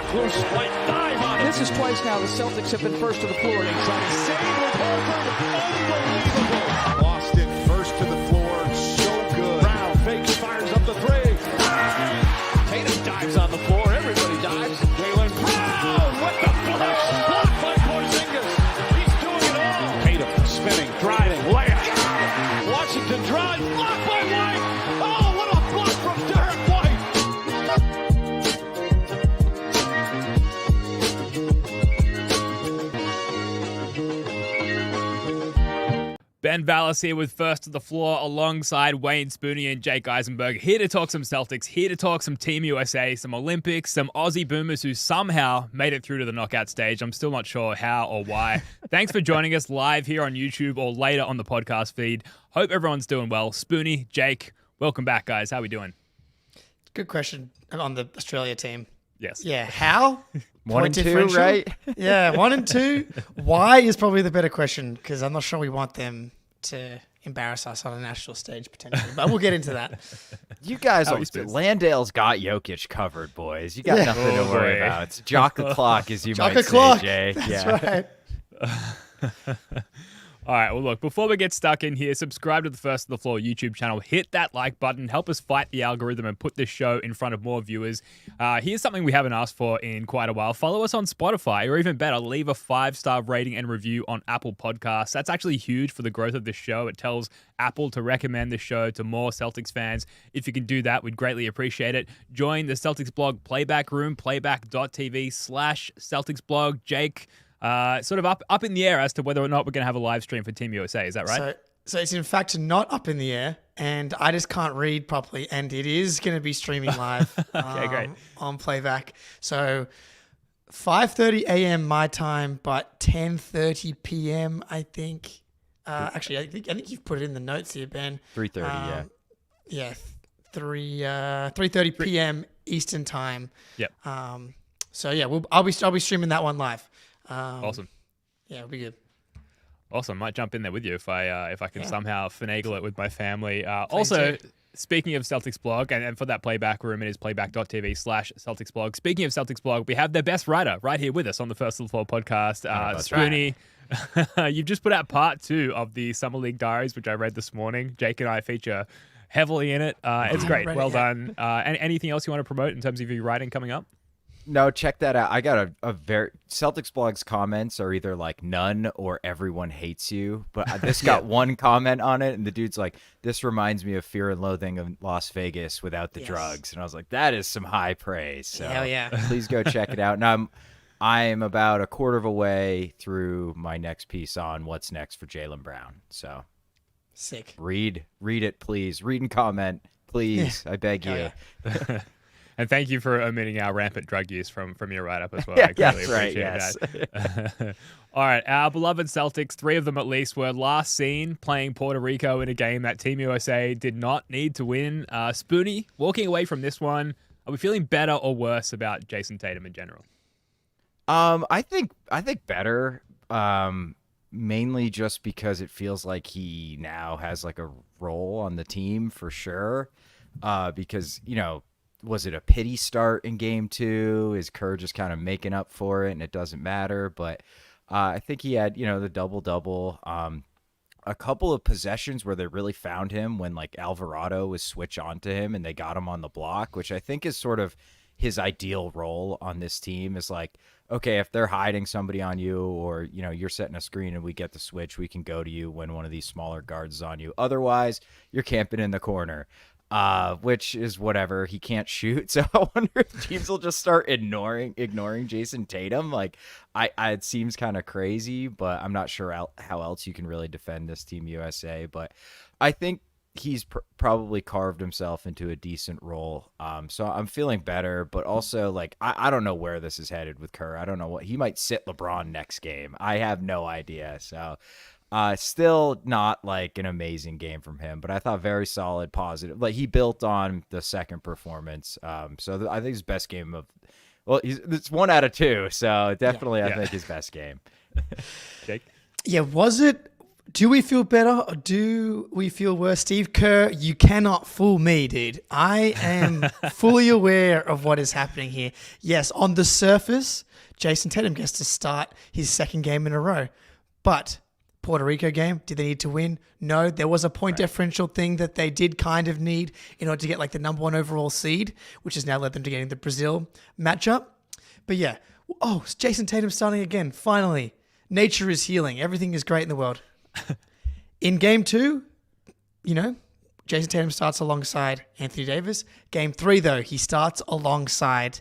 Close flight dive on it. This is twice now the Celtics have been first to the floor. Save with Horford. Unbelievable. Boston first to the floor. So good. Brown fakes, fires up the three. Tatum dives on the floor. Everybody dives. Jaylen Brown with the flush. Blocked by Porzingis. He's doing it all. Tatum spinning, driving, layup. Washington drives. Blocked by White. Oh, what a block from Derek White. Ben Vallis here with First to the Floor alongside Wayne Spooney and Jake Eisenberg. Here to talk some Celtics, here to talk some Team USA, some Olympics, some Aussie boomers who somehow made it through to the knockout stage. I'm still not sure how or why. Thanks for joining us live here on YouTube or later on the podcast feed. Hope everyone's doing well. Spooney, Jake, welcome back, guys. How are we doing? Good question on the Australia team. Yes. Yeah, how? 1 and 2, differential? right? Yeah, 1 and 2. Why is probably the better question because I'm not sure we want them to embarrass us on a national stage potentially, but we'll get into that. You guys, Spence. Landale's got Jokic covered, boys. You got nothing to worry about. It's jock the clock, as you might Jock say, clock. Jay. That's right. All right, well, look, before we get stuck in here, subscribe to the First to the Floor YouTube channel. Hit that like button. Help us fight the algorithm and put this show in front of more viewers. Here's something we haven't asked for in quite a while. Follow us on Spotify, or even better, leave a 5-star rating and review on Apple Podcasts. That's actually huge for the growth of this show. It tells Apple to recommend the show to more Celtics fans. If you can do that, we'd greatly appreciate it. Join the Celtics blog Playback Room, playback.tv/Celtics blog. Jake, sort of up in the air as to whether or not we're going to have a live stream for Team USA. Is that right? So it's in fact not up in the air, and I just can't read properly, and it is going to be streaming live great. on Playback. So 5:30 a.m. my time, but 10:30 p.m. I think. Actually, I think you've put it in the notes here, Ben. 3:30, yeah. Yeah, 3:30 p.m. Eastern time. Yep. So yeah, I'll be streaming that one live. Awesome. Yeah, it'll be good. Awesome. Might jump in there with you if I can somehow finagle it with my family. Also, speaking of Celtics blog, and for that Playback Room, it is playback.tv/Celtics blog. Speaking of Celtics blog, we have their best writer right here with us on the First to the Floor podcast. Spooney, you've just put out part 2 of the Summer League Diaries, which I read this morning. Jake and I feature heavily in it. It's great. Well done. Anything else you want to promote in terms of your writing coming up? No, check that out. I got a very Celtics blog's comments are either like none or everyone hates you. But this got one comment on it, and the dude's like, "This reminds me of Fear and Loathing of Las Vegas without the drugs." And I was like, "That is some high praise." So Hell yeah! Please go check it out. Now I'm about a quarter of a way through my next piece on what's next for Jaylen Brown. So Sick. read it, please. Read and comment, please. I beg you. Yeah. And thank you for omitting our rampant drug use from your write-up as well. Yeah, I really that's right, appreciate yes. that. All right, our beloved Celtics, 3 of them at least, were last seen playing Puerto Rico in a game that Team USA did not need to win. Spooney, walking away from this one, are we feeling better or worse about Jayson Tatum in general? I think better. Mainly just because it feels like he now has like a role on the team for sure. Because, was it a pity start in game 2? Is Kerr just kind of making up for it and it doesn't matter? But I think he had, the double-double. A couple of possessions where they really found him when like Alvarado was switch on to him and they got him on the block, which I think is sort of his ideal role on this team is like, okay, if they're hiding somebody on you or, you're setting a screen and we get the switch, we can go to you when one of these smaller guards is on you. Otherwise, you're camping in the corner. Which is whatever. He can't shoot, so I wonder if teams will just start ignoring Jayson Tatum. Like, it seems kind of crazy, but I'm not sure how else you can really defend this Team USA. But I think he's probably carved himself into a decent role. So I'm feeling better, but also like I don't know where this is headed with Kerr. I don't know what he might sit LeBron next game. I have no idea. So. Still not like an amazing game from him, but I thought very solid, positive. Like he built on the second performance. So I think his best game it's 1 out of 2. So definitely, I think his best game. Jake? Yeah, was it Do we feel better or do we feel worse? Steve Kerr, you cannot fool me, dude. I am fully aware of what is happening here. Yes, on the surface, Jayson Tatum gets to start his second game in a row. But Puerto Rico game, did they need to win? No, there was a point differential thing that they did kind of need in order to get like the number 1 overall seed, which has now led them to getting the Brazil matchup. But yeah, Jayson Tatum starting again, finally. Nature is healing. Everything is great in the world. In game 2, Jayson Tatum starts alongside Anthony Davis. Game 3, though, he starts alongside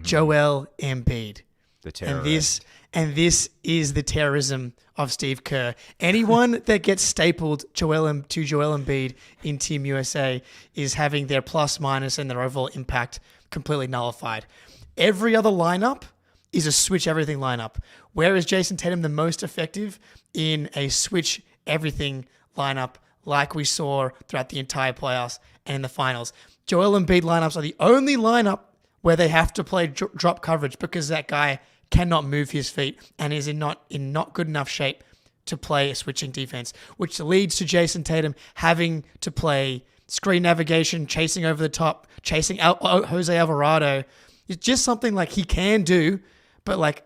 Joel Embiid. The terrorist. And this is the terrorism of Steve Kerr. Anyone that gets stapled to Joel Embiid in Team USA is having their plus minus and their overall impact completely nullified. Every other lineup is a switch everything lineup. Where is Jayson Tatum the most effective? In a switch everything lineup like we saw throughout the entire playoffs and in the finals. Joel Embiid lineups are the only lineup where they have to play drop coverage because that guy cannot move his feet and is in not good enough shape to play a switching defense, which leads to Jayson Tatum having to play screen navigation, chasing over the top, chasing Jose Alvarado. It's just something like he can do, but like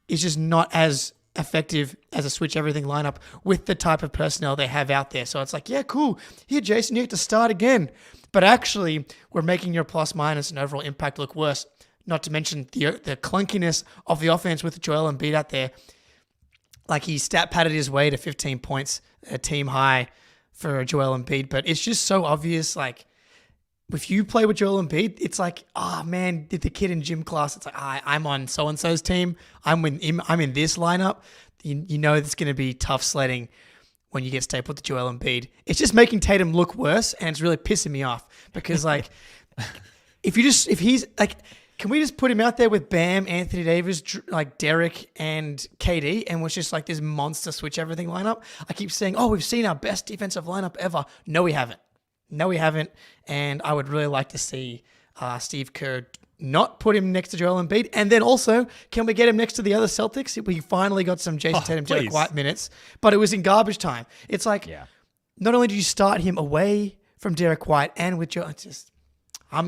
it's just not as effective as a switch everything lineup with the type of personnel they have out there. So it's like, yeah, cool. Here, Jason, you have to start again. But actually, we're making your plus minus and overall impact look worse. Not to mention the clunkiness of the offense with Joel Embiid out there. Like he stat padded his way to 15 points, a team high for Joel Embiid. But it's just so obvious. Like if you play with Joel Embiid, it's like, oh man, did the kid in gym class? It's like, I'm on so and so's team. I'm in this lineup. You know it's going to be tough sledding when you get stapled to Joel Embiid. It's just making Tatum look worse, and it's really pissing me off because like if he's like. Can we just put him out there with Bam, Anthony Davis, like Derek and KD, and was just like this monster switch everything lineup? I keep saying, we've seen our best defensive lineup ever. No, we haven't. And I would really like to see Steve Kerr not put him next to Joel Embiid. And then also, can we get him next to the other Celtics? We finally got some Jayson Tatum, Derek White minutes, but it was in garbage time. It's like, not only do you start him away from Derek White and with Joel,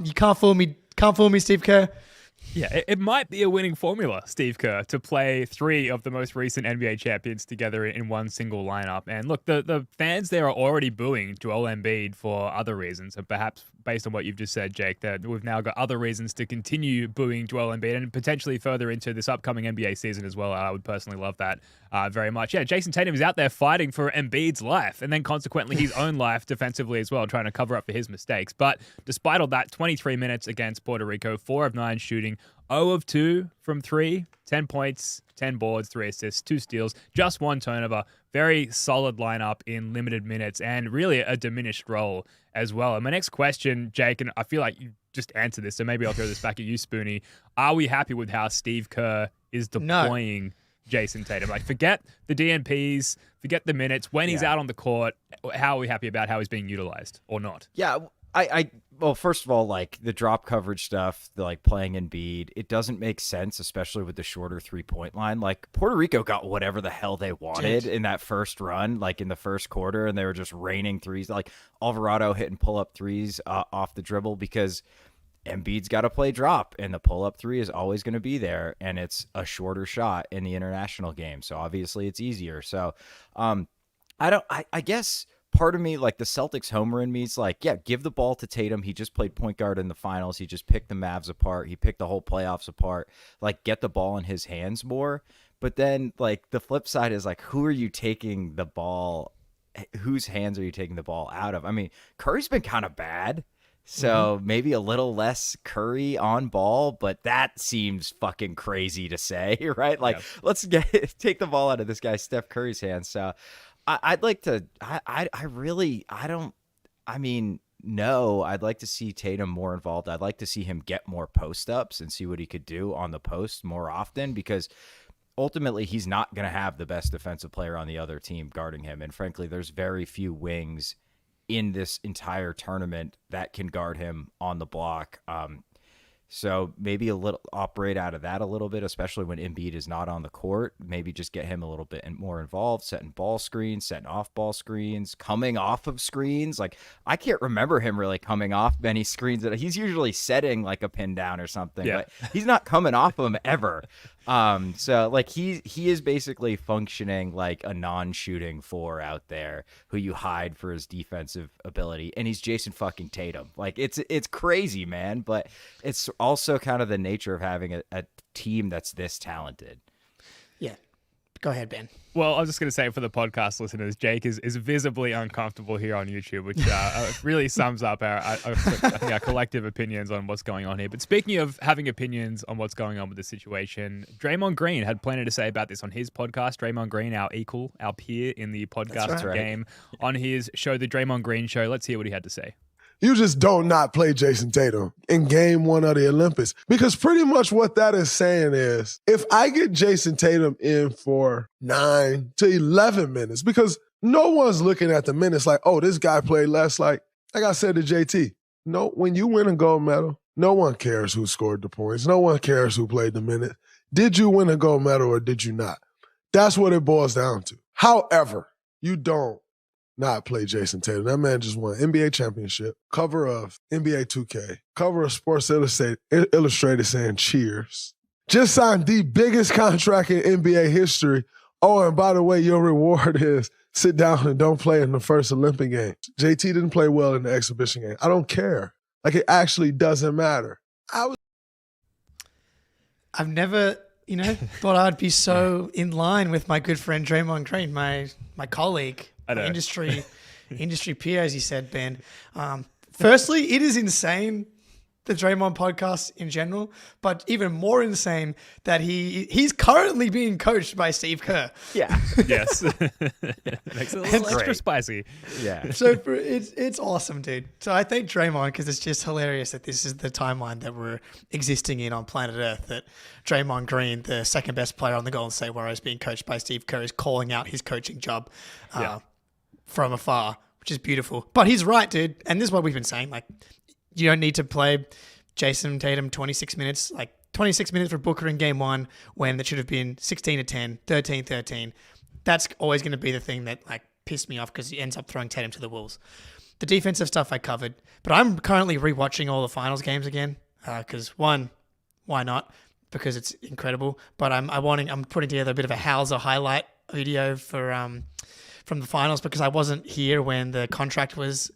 you can't fool me. Can't fool me, Steve Kerr. Yeah, it might be a winning formula, Steve Kerr, to play 3 of the most recent NBA champions together in one single lineup. And look, the fans there are already booing Joel Embiid for other reasons. And perhaps based on what you've just said, Jake, that we've now got other reasons to continue booing Joel Embiid and potentially further into this upcoming NBA season as well. I would personally love that very much. Yeah, Jayson Tatum is out there fighting for Embiid's life and then consequently his own life defensively as well, trying to cover up for his mistakes. But despite all that, 23 minutes against Puerto Rico, 4 of 9 shooting, 0 of 2 from 3, 10 points, 10 boards, 3 assists, 2 steals, just 1 turnover. Very solid lineup in limited minutes and really a diminished role as well. And my next question, Jake, and I feel like you just answered this, so maybe I'll throw this back at you, Spoonie. Are we happy with how Steve Kerr is deploying Jayson Tatum? Like, forget the DNPs, forget the minutes. When he's out on the court, how are we happy about how he's being utilized or not? Yeah, well, first of all, like the drop coverage stuff, like playing Embiid, it doesn't make sense, especially with the shorter 3-point line. Like Puerto Rico got whatever the hell they wanted in that first run, like in the first quarter, and they were just raining threes, like Alvarado hitting pull-up threes off the dribble because Embiid's got to play drop, and the pull-up 3 is always going to be there, and it's a shorter shot in the international game, so obviously it's easier. So I guess part of me, like the Celtics homer in me, is like, yeah, give the ball to Tatum. He just played point guard in the finals. He just picked the Mavs apart. He picked the whole playoffs apart. Like, get the ball in his hands more. But then, like, the flip side is like, who are you taking the ball? Whose hands are you taking the ball out of? I mean, Curry's been kind of bad. So maybe a little less Curry on ball, but that seems fucking crazy to say, right? Like, let's take the ball out of this guy Steph Curry's hands. So I'd like to, no, I'd like to see Tatum more involved. I'd like to see him get more post ups and see what he could do on the post more often, because ultimately he's not going to have the best defensive player on the other team guarding him. And frankly, there's very few wings in this entire tournament that can guard him on the block. So maybe a little operate out of that a little bit, especially when Embiid is not on the court. Maybe just get him a little bit more involved, setting ball screens, setting off ball screens, coming off of screens. Like, I can't remember him really coming off many screens. That he's usually setting like a pin down or something, but he's not coming off them ever. So like he is basically functioning like a non-shooting four out there who you hide for his defensive ability, and he's Jayson fucking Tatum. Like it's crazy, man, but it's also kind of the nature of having a team that's this talented. Yeah. Go ahead, Ben. Well, I was just going to say for the podcast listeners, Jake is visibly uncomfortable here on YouTube, which really sums up I think our collective opinions on what's going on here. But speaking of having opinions on what's going on with the situation, Draymond Green had plenty to say about this on his podcast. Draymond Green, our peer in the podcast game, on his show, The Draymond Green Show. Let's hear what he had to say. You just don't not play Jayson Tatum in game one of the Olympics. Because pretty much what that is saying is, if I get Jayson Tatum in for 9 to 11 minutes, because no one's looking at the minutes like, oh, this guy played less. Like I said to JT, no, when you win a gold medal, no one cares who scored the points. No one cares who played the minute. Did you win a gold medal or did you not? That's what it boils down to. However, you don't not play Jayson Tatum. That man just won NBA championship, cover of NBA 2K, cover of Sports Illustrated saying cheers. Just signed the biggest contract in NBA history. Oh, and by the way, your reward is sit down and don't play in the first Olympic game. JT didn't play well in the exhibition game. I don't care. Like, it actually doesn't matter. I've never, thought I'd be so in line with my good friend Draymond Green, my colleague, my industry peer, as you said, Ben. Firstly, it is insane, the Draymond podcast in general, but even more insane that he's currently being coached by Steve Kerr. Yeah. Yes. Makes it a little extra spicy. Yeah. So it's awesome, dude. So I thank Draymond because it's just hilarious that this is the timeline that we're existing in on planet Earth, that Draymond Green, the second best player on the Golden State Warriors, being coached by Steve Kerr, is calling out his coaching job from afar, which is beautiful. But he's right, dude. And this is what we've been saying. Like, you don't need to play Jayson Tatum 26 minutes, like 26 minutes for Booker in game one when it should have been 16-10, 13-13. That's always going to be the thing that like pissed me off because he ends up throwing Tatum to the wolves. The defensive stuff I covered, but I'm currently rewatching all the finals games again because one, why not? Because it's incredible. But I'm putting together a bit of a Hauser highlight video for from the finals because I wasn't here when the contract was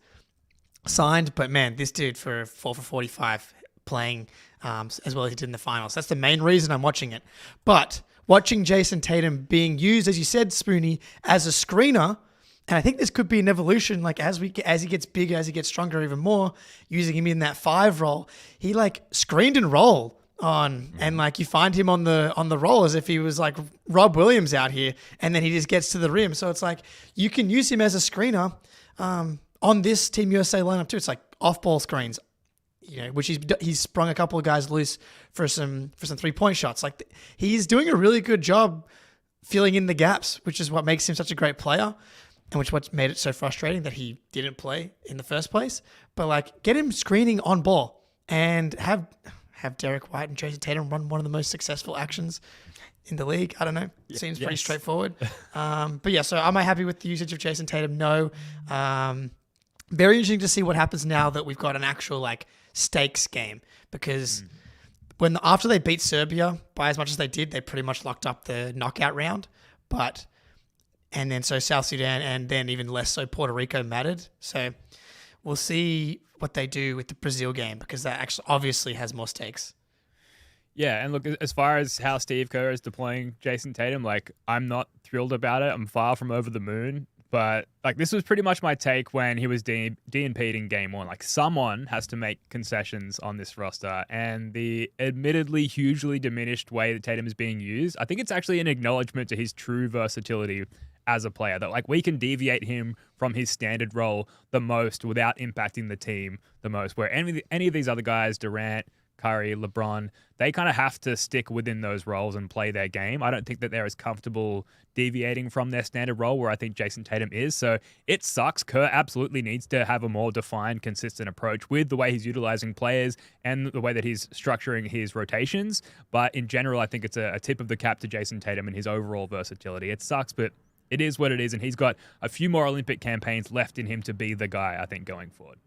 signed, but man, this dude for 4 for 45 playing as well as he did in the finals. That's the main reason I'm watching it. But watching Jayson Tatum being used, as you said, Spoonie, as a screener, and I think this could be an evolution, like as he gets bigger, as he gets stronger even more, using him in that 5 role, he like screened and roll on, and like you find him on the roll as if he was like Rob Williams out here, and then he just gets to the rim. So it's like you can use him as a screener on this Team USA lineup too. It's like off-ball screens, which he's sprung a couple of guys loose for some 3-point shots. Like he's doing a really good job filling in the gaps, which is what makes him such a great player, and what made it so frustrating that he didn't play in the first place. But like, get him screening on ball and have Derek White and Jayson Tatum run one of the most successful actions in the league. I don't know. Seems pretty straightforward. But yeah, so am I happy with the usage of Jayson Tatum? No. Very interesting to see what happens now that we've got an actual like stakes game, because after they beat Serbia by as much as they did, they pretty much locked up the knockout round. And then so South Sudan and then even less so Puerto Rico mattered. So we'll see what they do with the Brazil game, because that actually obviously has more stakes. Yeah, and look, as far as how Steve Kerr is deploying Jayson Tatum, like, I'm not thrilled about it. I'm far from over the moon. But, like, this was pretty much my take when he was DNP'd in game one. Like, someone has to make concessions on this roster. And the admittedly hugely diminished way that Tatum is being used, I think it's actually an acknowledgement to his true versatility as a player. That, like, we can deviate him from his standard role the most without impacting the team the most. Where any of these other guys, Durant, Curry, LeBron, they kind of have to stick within those roles and play their game. I don't think that they're as comfortable deviating from their standard role where I think Jayson Tatum is. So it sucks. Kerr absolutely needs to have a more defined, consistent approach with the way he's utilizing players and the way that he's structuring his rotations. But in general, I think it's a tip of the cap to Jayson Tatum and his overall versatility. It sucks, but it is what it is. And he's got a few more Olympic campaigns left in him to be the guy, I think, going forward.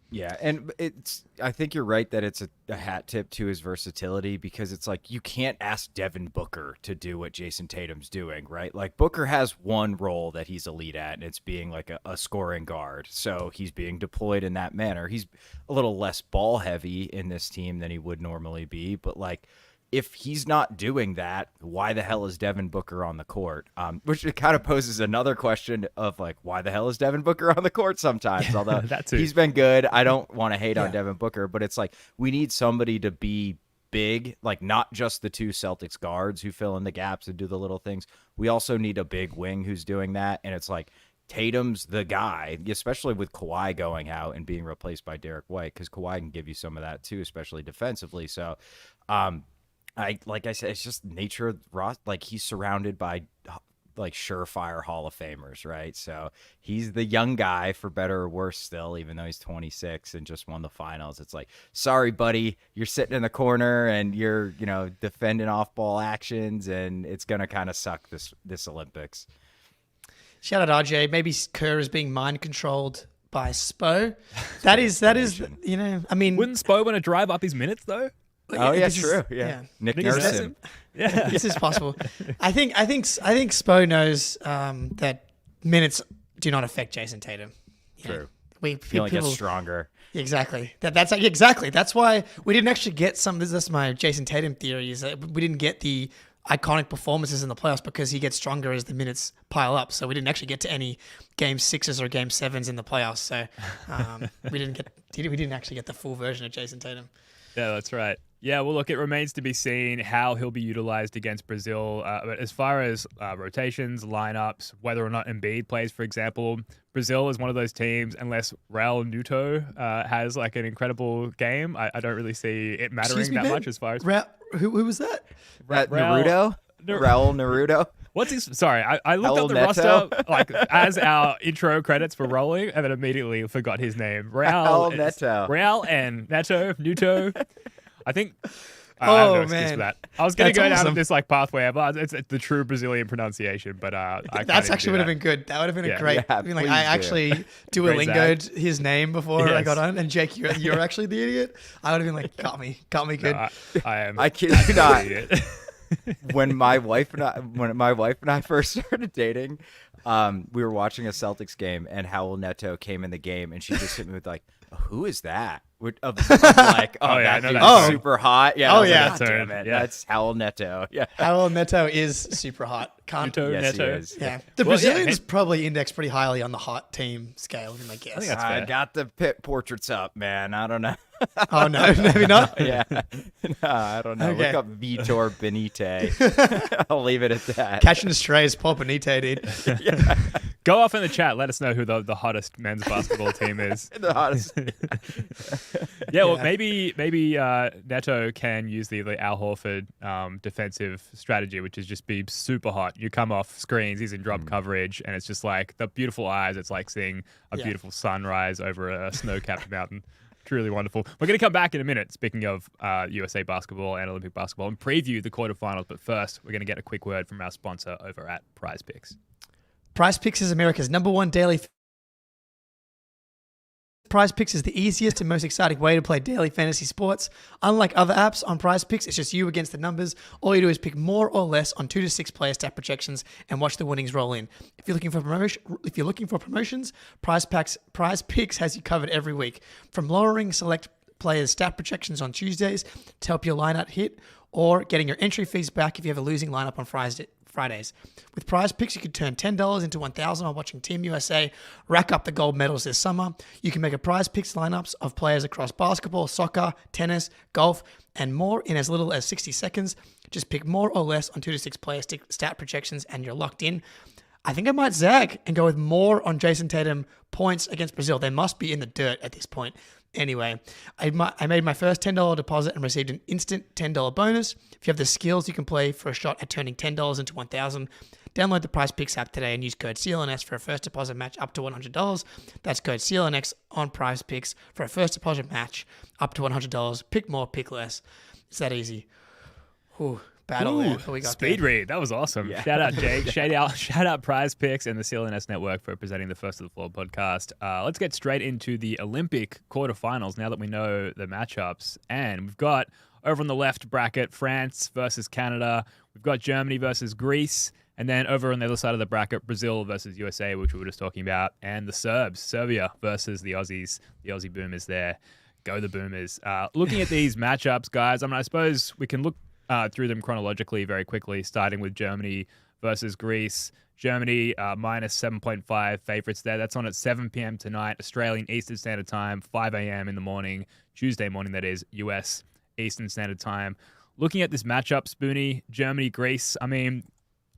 Yeah, and I think you're right that it's a hat tip to his versatility, because it's like you can't ask Devin Booker to do what Jayson Tatum's doing, right? Like Booker has one role that he's elite at, and it's being like a scoring guard. So he's being deployed in that manner. He's a little less ball heavy in this team than he would normally be, but like if he's not doing that, why the hell is Devin Booker on the court? Which it kind of poses another question of like, why the hell is Devin Booker on the court sometimes? Although he's been good. I don't want to hate on Devin Booker, but it's like we need somebody to be big, like not just the two Celtics guards who fill in the gaps and do the little things. We also need a big wing who's doing that. And it's like Tatum's the guy, especially with Kawhi going out and being replaced by Derek White, because Kawhi can give you some of that too, especially defensively. So, like I said, it's just nature of Ross. Like he's surrounded by like surefire Hall of Famers, right? So he's the young guy, for better or worse still, even though he's 26 and just won the finals. It's like, sorry, buddy, you're sitting in the corner and you're, defending off-ball actions, and it's going to kind of suck this Olympics. Shout out RJ. Maybe Kerr is being mind controlled by Spo. That is, I mean, wouldn't Spo want to drive up his minutes though? Oh yeah, true. Yeah. Nick Nurse. Yeah, this is possible. I think Spo knows that minutes do not affect Jayson Tatum. True. He only gets stronger. Exactly. That's why we didn't actually get some. This is my Jayson Tatum theory. Is that we didn't get the iconic performances in the playoffs because he gets stronger as the minutes pile up. So we didn't actually get to any game 6s or game 7s in the playoffs. So we didn't actually get the full version of Jayson Tatum. Yeah, that's right. Yeah, well, look, it remains to be seen how he'll be utilized against Brazil. But as far as rotations, lineups, whether or not Embiid plays, for example, Brazil is one of those teams, unless Raul Neto has like an incredible game, I don't really see it mattering that much as far as... Who was that? Naruto? Raul Naruto? What's his... Sorry, I looked up the Neto? roster like as our intro credits were rolling, and then immediately forgot his name. Raul Neto. Raul and Neto. I think... I have no excuse for that. I was going to go down this like pathway, but it's the true Brazilian pronunciation. But that's actually would have been good. That would have been a great. Yeah, I mean, like I actually Duolingo'd his name before I got on, and Jake, you're actually the idiot. I would have been like, got me good. No, I am. I kid you not. When my wife and I first started dating, we were watching a Celtics game, and Raul Neto came in the game, and she just hit me with like, "Who is that?" Of like, I know dude's that. super hot. Yeah. Yeah. Damn it. Yeah. That's Raul Neto. Yeah. Raul Neto is super hot. Neto. Yes, he is. Yeah. The Brazilians probably index pretty highly on the hot team scale, I guess. I think that's I fair. got the pit portraits up, man. I don't know. Oh no, maybe not. Yeah. No, I don't know. Okay. Look up Vitor Benite. I'll leave it at that. Catching the strays, Paul Benite, dude. Go off in the chat. Let us know who the hottest men's basketball team is. The hottest. Yeah, well, maybe Neto can use the Al Horford defensive strategy, which is just be super hot. You come off screens, he's in drop coverage, and it's just like the beautiful eyes. It's like seeing a beautiful sunrise over a snow-capped mountain. Truly wonderful. We're going to come back in a minute, speaking of USA basketball and Olympic basketball, and preview the quarterfinals. But first, we're going to get a quick word from our sponsor over at Prize Picks. Prize Picks is America's #1 daily. Prize Picks is the easiest and most exciting way to play daily fantasy sports. Unlike other apps, on Prize Picks, it's just you against the numbers. All you do is pick more or less on 2 to 6 player stat projections and watch the winnings roll in. If you're looking for promotions, Prize Picks has you covered every week. From lowering select players' stat projections on Tuesdays to help your lineup hit, or getting your entry fees back if you have a losing lineup on Fridays. With Prize Picks, you could turn $10 into $1,000 while watching Team USA rack up the gold medals this summer. You can make a Prize Picks lineups of players across basketball, soccer, tennis, golf, and more in as little as 60 seconds. Just pick more or less on 2 to 6 player stat projections and you're locked in. I think I might zag and go with more on Jayson Tatum points against Brazil. They must be in the dirt at this point. Anyway, I made my first $10 deposit and received an instant $10 bonus. If you have the skills, you can play for a shot at turning $10 into $1,000. Download the Prize Picks app today and use code CLNS for a first deposit match up to $100. That's code CLNS on Prize Picks for a first deposit match up to $100. Pick more, pick less. It's that easy. Ooh, battle there. What we got Speed there? read. That was awesome. Yeah. Shout out, Jake. shout out Prize Picks and the CLNS Network for presenting the First to the Floor podcast. Let's get straight into the Olympic quarterfinals now that we know the matchups. And we've got over on the left bracket, France versus Canada. We've got Germany versus Greece. And then over on the other side of the bracket, Brazil versus USA, which we were just talking about. And the Serbs, Serbia versus the Aussies. The Aussie Boomers there. Go the Boomers. Looking at these matchups, guys, I suppose we can look through them chronologically very quickly, starting with Germany versus Greece. Germany minus 7.5 favorites there. That's on at 7 p.m. tonight, Australian Eastern Standard Time, 5 a.m. in the morning, Tuesday morning, that is, US Eastern Standard Time. Looking at this matchup, Spoonie, Germany-Greece,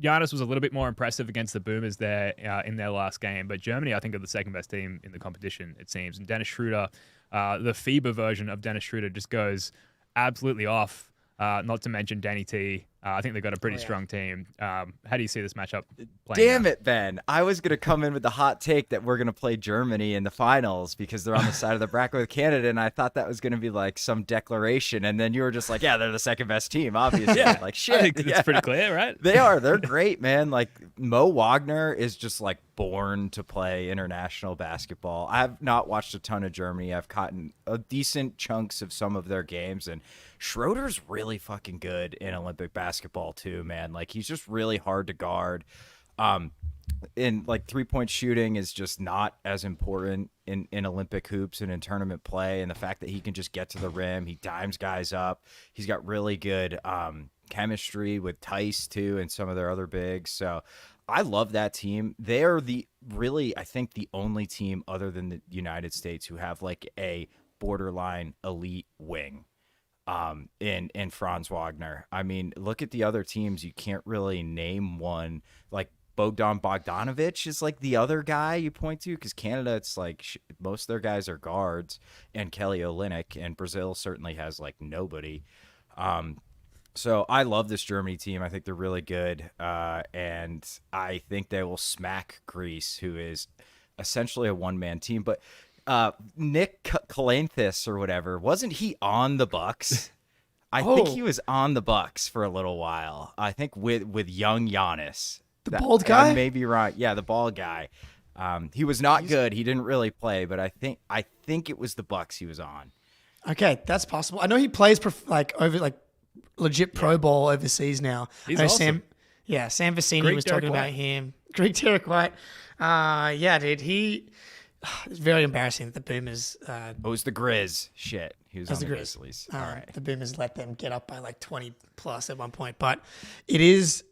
Giannis was a little bit more impressive against the Boomers there in their last game, but Germany, I think, are the second best team in the competition, it seems. And Dennis Schroeder, the FIBA version of Dennis Schroeder, just goes absolutely off. Not to mention Danny T. I think they've got a pretty strong team. How do you see this matchup playing Damn out? it, Ben. I was going to come in with the hot take that we're going to play Germany in the finals because they're on the side of the bracket with Canada, and I thought that was going to be like some declaration, and then you were just like, yeah, they're the second best team, obviously. Yeah, like, shit. I think it's pretty clear, right? They are. They're great, man. Like, Mo Wagner is just like born to play international basketball. I've not watched a ton of Germany. I've caught a decent chunks of some of their games, and Schroeder's really fucking good in Olympic basketball too, man. Like, he's just really hard to guard. In like 3-point shooting is just not as important in Olympic hoops and in tournament play. And the fact that he can just get to the rim, he dimes guys up. He's got really good chemistry with Tice too and some of their other bigs. So I love that team. They're I think the only team other than the United States who have like a borderline elite wing. In Franz Wagner. I mean, look at the other teams. You can't really name one. Like Bogdan Bogdanovic is like the other guy you point to, because Canada, it's like most of their guys are guards, and Kelly Olynyk, and Brazil certainly has like nobody. So I love this Germany team. I think they're really good, and I think they will smack Greece, who is essentially a one-man team. But Nick Calanthus or whatever, wasn't he on the Bucks? I think he was on the Bucks for a little while. I think with young Giannis, The bald guy? I may be right. Yeah, the bald guy. He was not good. He didn't really play, but I think it was the Bucks he was on. Okay, that's possible. I know he plays legit pro ball overseas now. He's I know awesome. Sam Vecini Greek was Derek talking about White. him. Greek Derek White. Yeah, dude. It's very embarrassing that the Boomers. It was the Grizz. Shit, he was on the Grizzlies. All right. The Boomers let them get up by like 20 plus at one point. But this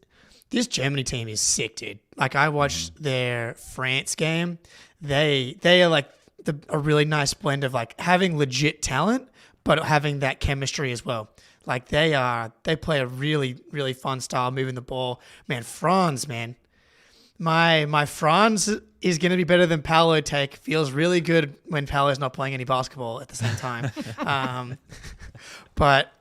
Germany team is sick, dude. Like, I watched their France game. They are like a really nice blend of like having legit talent, but having that chemistry as well. Like, they play a really, really fun style moving the ball. Man, Franz, man. My Franz is going to be better than Paolo take. Feels really good when Paolo's not playing any basketball at the same time. But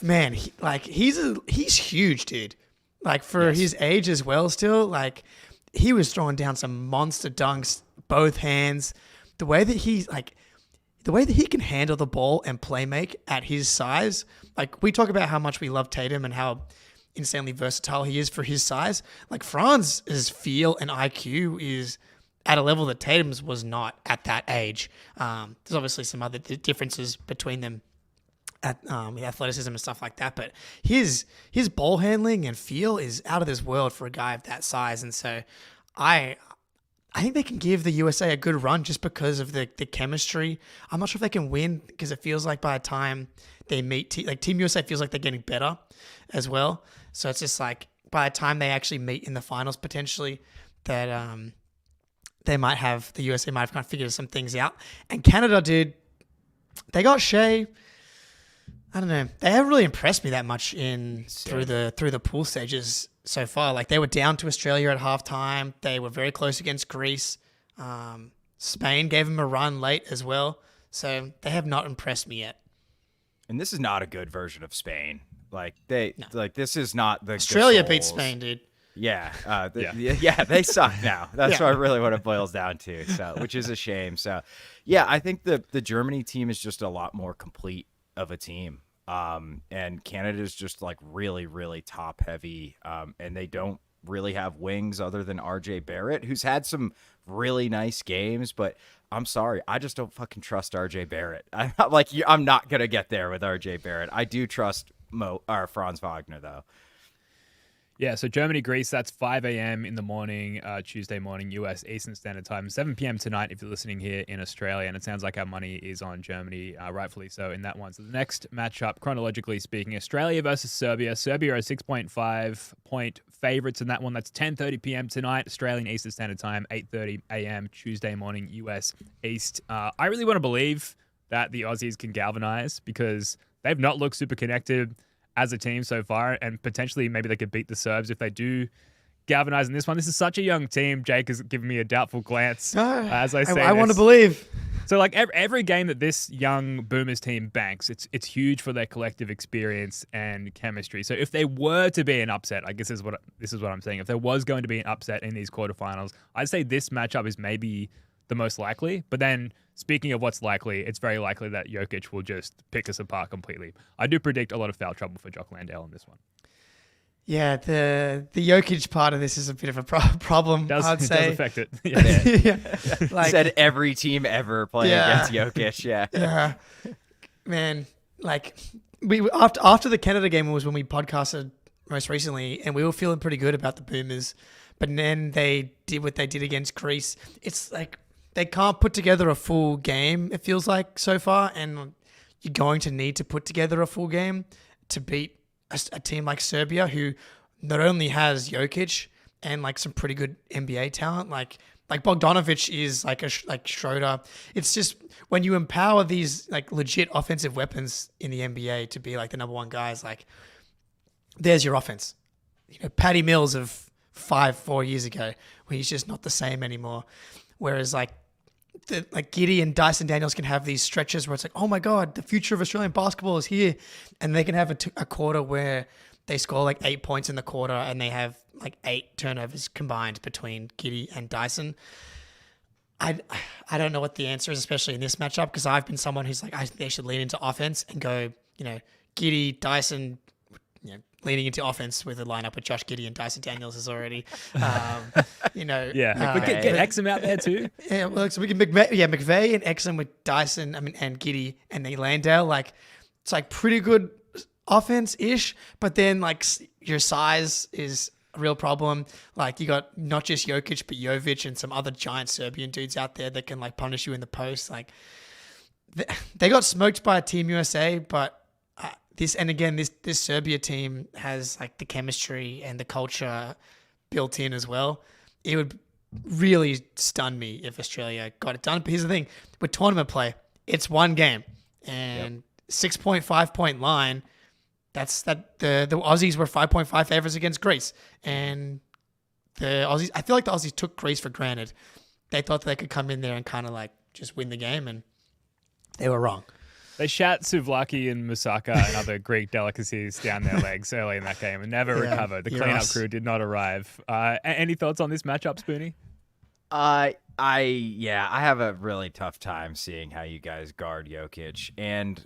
man, he's huge, dude. Like, for his age as well, still, like, he was throwing down some monster dunks, both hands. The way that he can handle the ball and play make at his size. Like, we talk about how much we love Tatum and how insanely versatile he is for his size. Like, Franz's feel and IQ is at a level that Tatum's was not at that age. There's obviously some other differences between them at athleticism and stuff like that, but his ball handling and feel is out of this world for a guy of that size. And so I think they can give the USA a good run just because of the chemistry. I'm not sure if they can win, because it feels like by the time they meet, Team USA feels like they're getting better as well. So it's just like by the time they actually meet in the finals potentially, that the USA might have kind of figured some things out. And Canada, dude, they got Shea. I don't know. They haven't really impressed me that much through the pool stages so far. Like, they were down to Australia at halftime. They were very close against Greece. Spain gave them a run late as well. So they have not impressed me yet. And this is not a good version of Spain. Like this is not the Australia Gasols. beat Spain, dude. Yeah, they suck now. That's really what it boils down to. So, which is a shame. So, yeah, I think the Germany team is just a lot more complete of a team. And Canada's just like really, really top heavy. And they don't really have wings other than RJ Barrett, who's had some really nice games, but I'm sorry, I just don't fucking trust RJ Barrett. I'm not gonna get there with RJ Barrett. I do trust Franz Wagner though. Yeah, so Germany-Greece, that's 5 a.m. in the morning, Tuesday morning, U.S. Eastern Standard Time, 7 p.m. tonight if you're listening here in Australia, and it sounds like our money is on Germany, rightfully so in that one. So the next matchup, chronologically speaking, Australia versus Serbia. Serbia are 6.5-point favourites in that one. That's 10:30 p.m. tonight, Australian Eastern Standard Time, 8:30 a.m. Tuesday morning, U.S. East. I really want to believe that the Aussies can galvanise because they've not looked super connected as a team so far, and potentially maybe they could beat the Serbs if they do galvanize in this one. This is such a young team. Jake has given me a doubtful glance as I say I want to this. believe. So like every game that this young Boomers team banks, it's huge for their collective experience and chemistry. So if there were to be an upset, I guess this is what I'm saying. If there was going to be an upset in these quarterfinals, I'd say this matchup is maybe the most likely. But then speaking of what's likely, it's very likely that Jokic will just pick us apart completely. I do predict a lot of foul trouble for Jock Landale in this one. Yeah, the Jokic part of this is a bit of a problem, I'd say. It does affect it. Yeah. Yeah. Like, Said every team ever playing against Jokic. Yeah. Man, like we after the Canada game was when we podcasted most recently, and we were feeling pretty good about the Boomers, but then they did what they did against Greece. It's like they can't put together a full game, it feels like, so far, and you're going to need to put together a full game to beat a team like Serbia, who not only has Jokic and like some pretty good NBA talent, like Bogdanovic is like Schroeder. It's just when you empower these like legit offensive weapons in the NBA to be like the number one guys, like there's your offense. You know, Patty Mills of 4 years ago, where he's just not the same anymore. Whereas like Giddey and Dyson Daniels can have these stretches where it's like, oh my God, the future of Australian basketball is here. And they can have a quarter where they score like 8 points in the quarter and they have like 8 turnovers combined between Giddey and Dyson. I don't know what the answer is, especially in this matchup, because I've been someone who's like, I think they should lean into offense and go, you know, Giddey, Dyson, you know, leaning into offense with a lineup with Josh Giddey and Dyson Daniels is already, you know. Yeah, we could get Exum out there too. Yeah, well, so we can McVeigh and Exum with Dyson, and Giddey and then Landale. Like, it's like pretty good offense-ish, but then like your size is a real problem. Like you got not just Jokic, but Jovic and some other giant Serbian dudes out there that can like punish you in the post. Like they got smoked by Team USA, but this Serbia team has like the chemistry and the culture built in as well. It would really stun me if Australia got it done. But here's the thing: with tournament play, it's one game and 6.5 point line. That's that the Aussies were 5.5 favorites against Greece, and the Aussies. I feel like the Aussies took Greece for granted. They thought they could come in there and kind of like just win the game, and they were wrong. They shat souvlaki and moussaka and other Greek delicacies down their legs early in that game and never recovered. The cleanup crew did not arrive. Any thoughts on this matchup, Spoonie? I have a really tough time seeing how you guys guard Jokic. And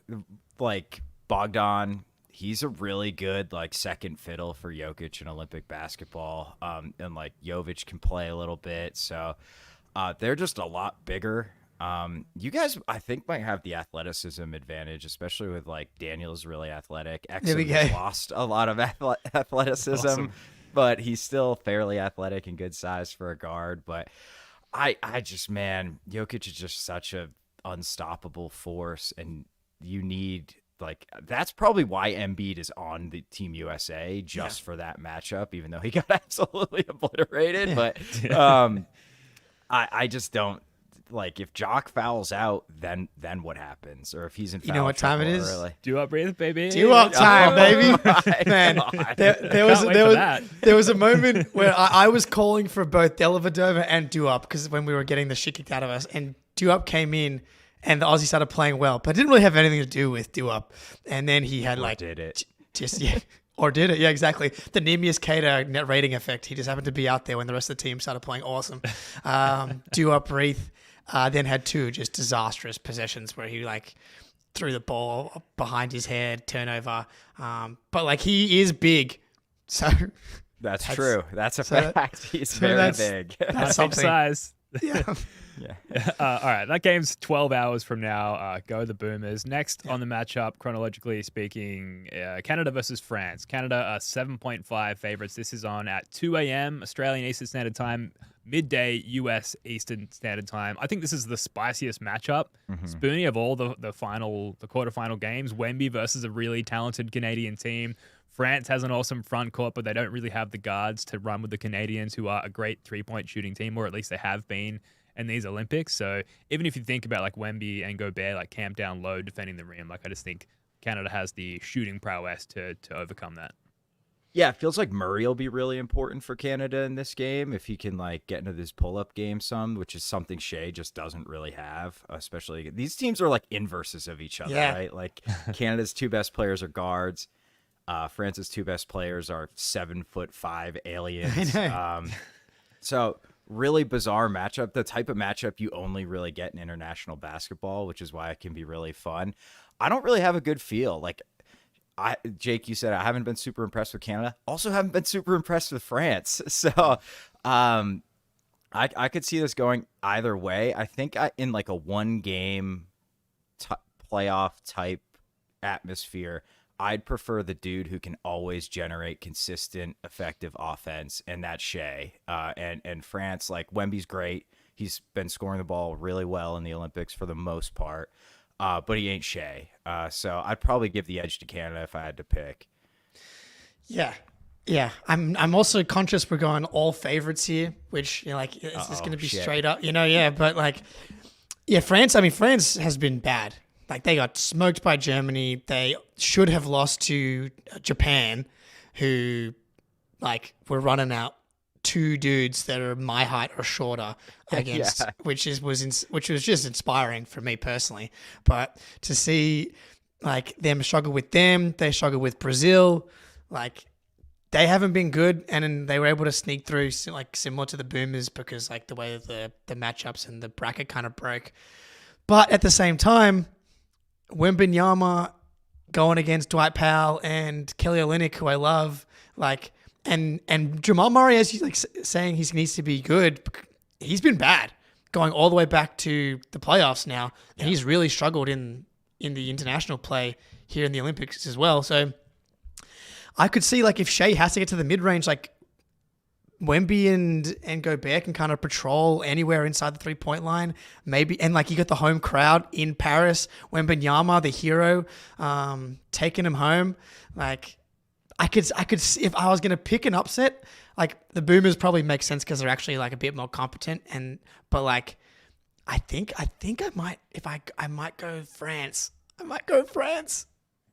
like Bogdan, he's a really good like second fiddle for Jokic in Olympic basketball. And like Jovic can play a little bit. So they're just a lot bigger. You guys, I think, might have the athleticism advantage, especially with like Daniel's really athletic. Exum has lost a lot of athleticism, but he's still fairly athletic and good size for a guard. But I just, man, Jokic is just such a unstoppable force, and you need like that's probably why Embiid is on the Team USA just for that matchup, even though he got absolutely obliterated. But I just don't. Like if Jock fouls out, then what happens? Or if he's in foul, you know what time it is? Early. Do up, breathe, baby. Do up time, baby. Man, there was a moment where I was calling for both Dellavedova and Duop because when we were getting the shit kicked out of us, and Duop came in and the Aussie started playing well, but it didn't really have anything to do with Dewup. And then he had did it? Or did it? Yeah, exactly. The Neemias Cater net rating effect. He just happened to be out there when the rest of the team started playing awesome. Dewup Reith then had 2 just disastrous possessions where he threw the ball behind his head, turnover. But he is big, so that's true. That's a fact. He's very big. That's something. Size. Yeah. All right, that game's 12 hours from now. Go the Boomers. Next on the matchup, chronologically speaking, Canada versus France. Canada are 7.5 favorites. This is on at 2 a.m. Australian Eastern Standard Time, midday US Eastern Standard Time. I think this is the spiciest matchup. Spoonie, of all the quarterfinal games, Wemby versus a really talented Canadian team. France has an awesome front court, but they don't really have the guards to run with the Canadians, who are a great three-point shooting team, or at least they have been in these Olympics. So even if you think about Wemby and Gobert camp down low defending the rim, I just think Canada has the shooting prowess to overcome that. Yeah, it feels like Murray will be really important for Canada in this game if he can get into this pull-up game some, which is something Shea just doesn't really have. Especially these teams are inverses of each other, right? Canada's 2 best players are guards. France's 2 best players are 7'5" aliens. So really bizarre matchup, the type of matchup you only really get in international basketball, which is why it can be really fun. I don't really have a good feel. Jake, you said I haven't been super impressed with Canada. Also haven't been super impressed with France. So I could see this going either way. I think in a 1-game playoff type atmosphere, I'd prefer the dude who can always generate consistent, effective offense, and that's Shea. And France, Wemby's great. He's been scoring the ball really well in the Olympics for the most part, but he ain't Shea. So I'd probably give the edge to Canada if I had to pick. Yeah. I'm also conscious we're going all favorites here, which it's just going to be straight up, But France. France has been bad. They got smoked by Germany. They should have lost to Japan, who were running out 2 dudes that are my height or shorter against, which was just inspiring for me personally. But to see them struggle with them, they struggle with Brazil, they haven't been good, and then they were able to sneak through similar to the Boomers because the way the matchups and the bracket kind of broke. But at the same time, Wembanyama going against Dwight Powell and Kelly Olynyk, who I love, and Jamal Murray, as you saying he needs to be good. He's been bad going all the way back to the playoffs now, and he's really struggled in the international play here in the Olympics as well. So I could see if Shea has to get to the mid range, Wemby and Gobert can kind of patrol anywhere inside the 3-point line, maybe, and you got the home crowd in Paris. Wembanyama, the hero, taking him home. I could if I was gonna pick an upset, the Boomers probably make sense because they're actually a bit more competent, but I think I might go France.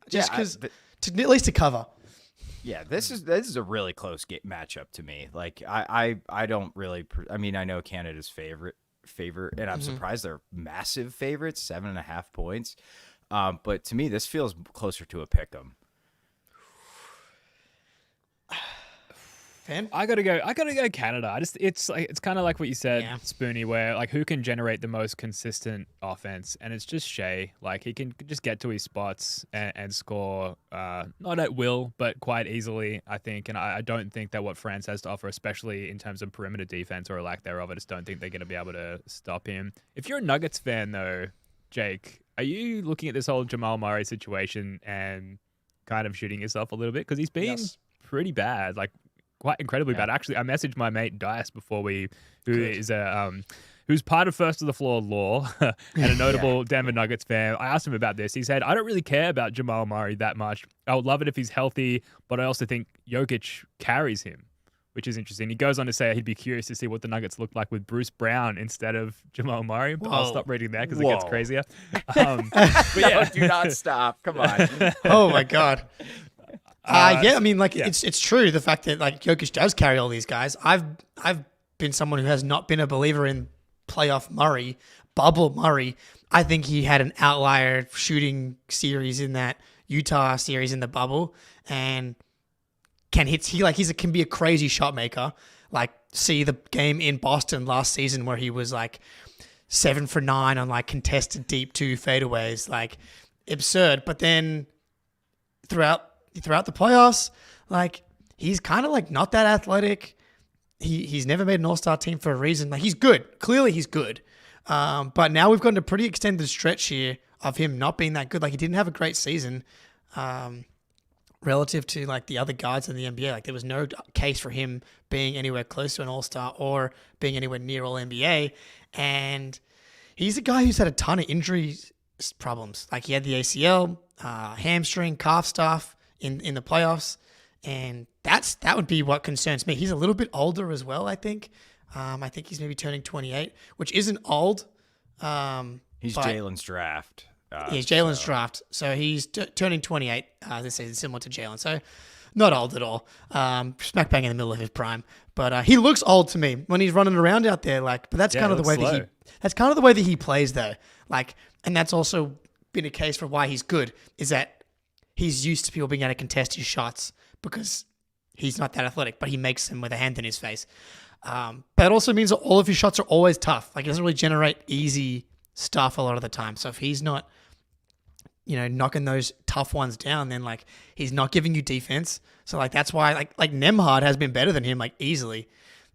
Just because at least to cover. Yeah, this is a really close matchup to me. I don't really. I know Canada's favorite, and I'm surprised they're massive favorites, 7.5 points. But to me, this feels closer to a pick'em. Fan? I gotta go Canada. It's kind of like what you said, Spoonie, where who can generate the most consistent offense, and it's just Shea. He can just get to his spots and score, not at will, but quite easily, I think. And I don't think that what France has to offer, especially in terms of perimeter defense or a lack thereof, I just don't think they're going to be able to stop him. If you're a Nuggets fan, though, Jake, are you looking at this whole Jamal Murray situation and kind of shooting yourself a little bit? Because he's been pretty bad, quite incredibly bad. Actually, I messaged my mate Dice before who's part of First to the Floor Law and a notable Denver Nuggets fan. I asked him about this. He said, I don't really care about Jamal Murray that much. I would love it if he's healthy, but I also think Jokic carries him, which is interesting. He goes on to say he'd be curious to see what the Nuggets look like with Bruce Brown instead of Jamal Murray. But I'll stop reading that because it gets crazier. But yeah, do not stop. Come on. Oh my God. It's true. The fact that Jokic does carry all these guys. I've been someone who has not been a believer in playoff Murray, bubble Murray. I think he had an outlier shooting series in that Utah series in the bubble, and can be a crazy shot maker. Like, see the game in Boston last season where he was like 7 for 9 on like contested deep 2 fadeaways, like absurd. But then throughout the playoffs, like he's kind of like not that athletic. He's never made an all-star team for a reason. Like, he's good. Clearly he's good. But now we've gotten a pretty extended stretch here of him not being that good. Like, he didn't have a great season relative to like the other guards in the NBA. Like, there was no case for him being anywhere close to an all-star or being anywhere near all-NBA. And he's a guy who's had a ton of injury problems. Like, he had the ACL, hamstring, calf stuff in the playoffs. And that would be what concerns me. He's a little bit older as well, I think. I think he's maybe turning 28, which isn't old. He's Jalen's draft. He's Jalen's draft. So he's turning 28 this season, similar to Jalen. So not old at all. Smack bang in the middle of his prime. But he looks old to me when he's running around out there. Like, but that's kind of the way that he plays, though. Like, and that's also been a case for why he's good, is that he's used to people being able to contest his shots because he's not that athletic, but he makes them with a hand in his face. But it also means that all of his shots are always tough. Like, he doesn't really generate easy stuff a lot of the time. So if he's not, knocking those tough ones down, then like he's not giving you defense. So like that's why like Nembhard has been better than him like easily.